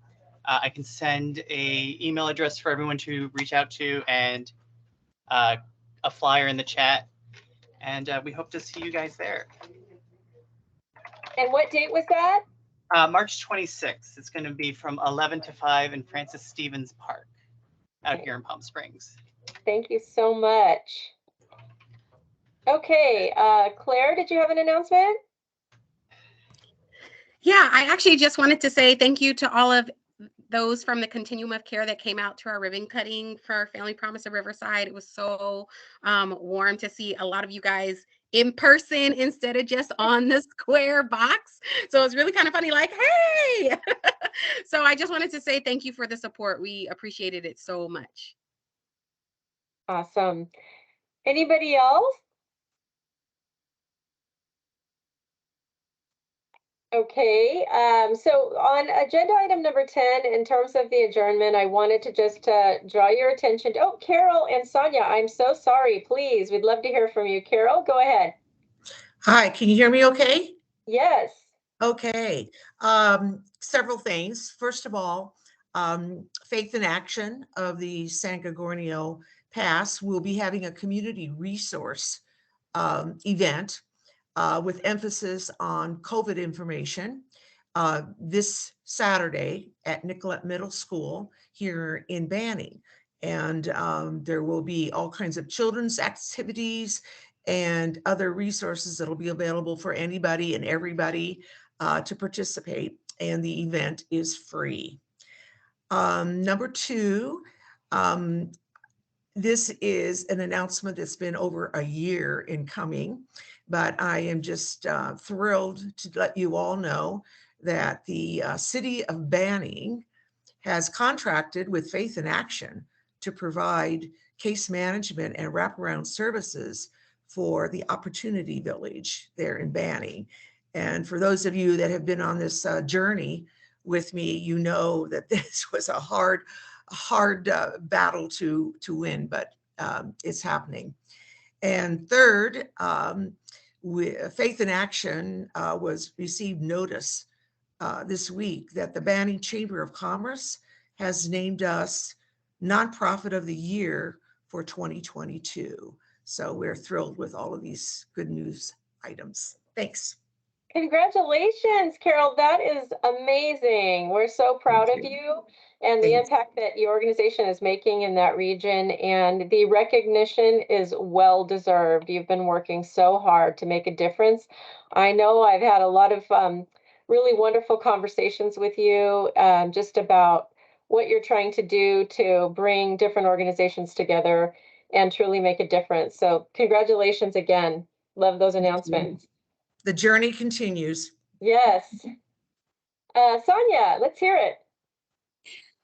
Speaker 4: I can send a email address for everyone to reach out to and a flyer in the chat. And we hope to see you guys there.
Speaker 10: And what date was that?
Speaker 4: March 26th. It's going to be from 11 to 5 in Francis Stevens Park out here in Palm Springs.
Speaker 10: Thank you so much. Okay, Claire, did you have an announcement?
Speaker 23: Yeah, I actually just wanted to say thank you to all of those from the continuum of care that came out to our ribbon cutting for Family Promise of Riverside. It was so warm to see a lot of you guys in person instead of just on the square box. So it's really kind of funny, like, hey. So I just wanted to say thank you for the support. We appreciated it so much.
Speaker 10: Awesome. Anybody else? Okay, so on agenda item number 10, in terms of the adjournment, I wanted to just draw your attention to, oh, Carol and Sonia, I'm so sorry, please, we'd love to hear from you. Carol, go ahead.
Speaker 13: Hi, can you hear me okay?
Speaker 10: Yes.
Speaker 13: Okay, several things. First of all, Faith in Action of the San Gorgonio Pass will be having a community resource event with emphasis on COVID information this Saturday at Nicollet Middle School here in Banning. And there will be all kinds of children's activities and other resources that'll be available for anybody and everybody to participate. And the event is free. Number two, this is an announcement that's been over a year in coming, but I am just thrilled to let you all know that the city of Banning has contracted with Faith in Action to provide case management and wraparound services for the Opportunity Village there in Banning. And for those of you that have been on this journey with me, you know that this was a hard battle to win, but it's happening. And third, Faith in Action received notice this week that the Banning Chamber of Commerce has named us Nonprofit of the Year for 2022. So we're thrilled with all of these good news items. Thanks.
Speaker 10: Congratulations, Carol. That is amazing. We're so proud of you and the impact that your organization is making in that region. And the recognition is well deserved. You've been working so hard to make a difference. I know I've had a lot of really wonderful conversations with you just about what you're trying to do to bring different organizations together and truly make a difference. So congratulations again. Love those announcements.
Speaker 13: The journey continues.
Speaker 10: Yes. Sonia, let's hear it.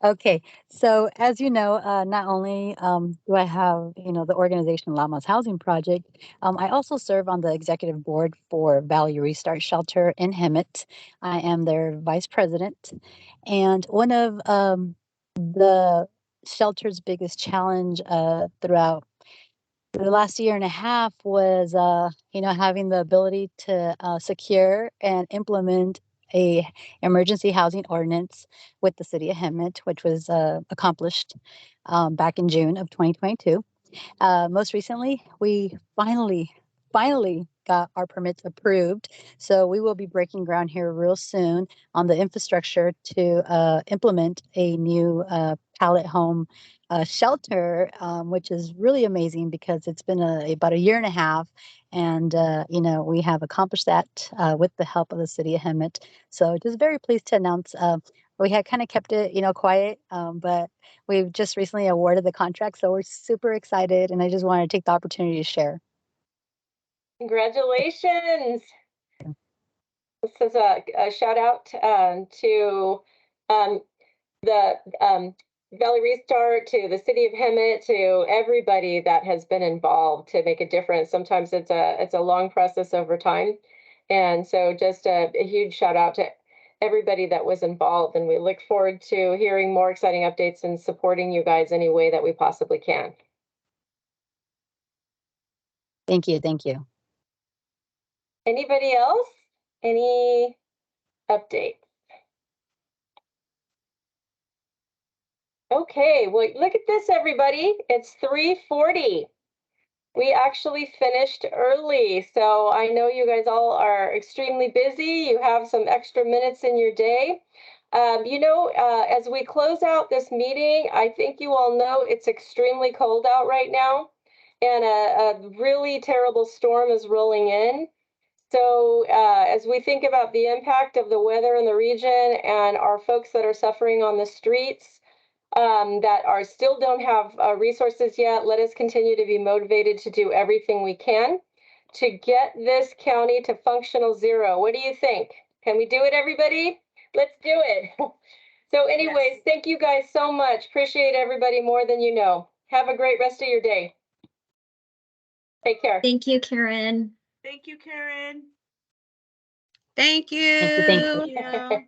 Speaker 26: Okay, so as you know, not only do I have, the organization Llama's Housing Project, I also serve on the executive board for Valley Restart Shelter in Hemet. I am their vice president. And one of the shelter's biggest challenge throughout the last year and a half was, having the ability to secure and implement a emergency housing ordinance with the city of Hemet, which was accomplished back in June of 2022. Most recently, we finally got our permits approved. So we will be breaking ground here real soon on the infrastructure to implement a new pallet home shelter, which is really amazing because it's been about a year and a half. And, we have accomplished that with the help of the city of Hemet. So just very pleased to announce we had kind of kept it, quiet, but we've just recently awarded the contract. So we're super excited. And I just wanted to take the opportunity to share.
Speaker 10: Congratulations. This is a shout out to the Valley Restart, to the city of Hemet, to everybody that has been involved to make a difference. Sometimes it's a long process over time. And so just a huge shout out to everybody that was involved. And we look forward to hearing more exciting updates and supporting you guys any way that we possibly can.
Speaker 26: Thank you. Thank you.
Speaker 10: Anybody else? Any updates? Okay, well, look at this, everybody. It's 3:40. We actually finished early, so I know you guys all are extremely busy. You have some extra minutes in your day. As we close out this meeting, I think you all know it's extremely cold out right now, and a really terrible storm is rolling in. So as we think about the impact of the weather in the region and our folks that are suffering on the streets, that still don't have resources yet, let us continue to be motivated to do everything we can to get this county to functional zero. What do you think? Can we do it, everybody? Let's do it. So anyways, yes. Thank you guys so much. Appreciate everybody more than you know. Have a great rest of your day. Take care.
Speaker 15: Thank you, Karen.
Speaker 24: Thank you, Karen.
Speaker 23: Thank you.
Speaker 26: Thank you.
Speaker 24: Thank you.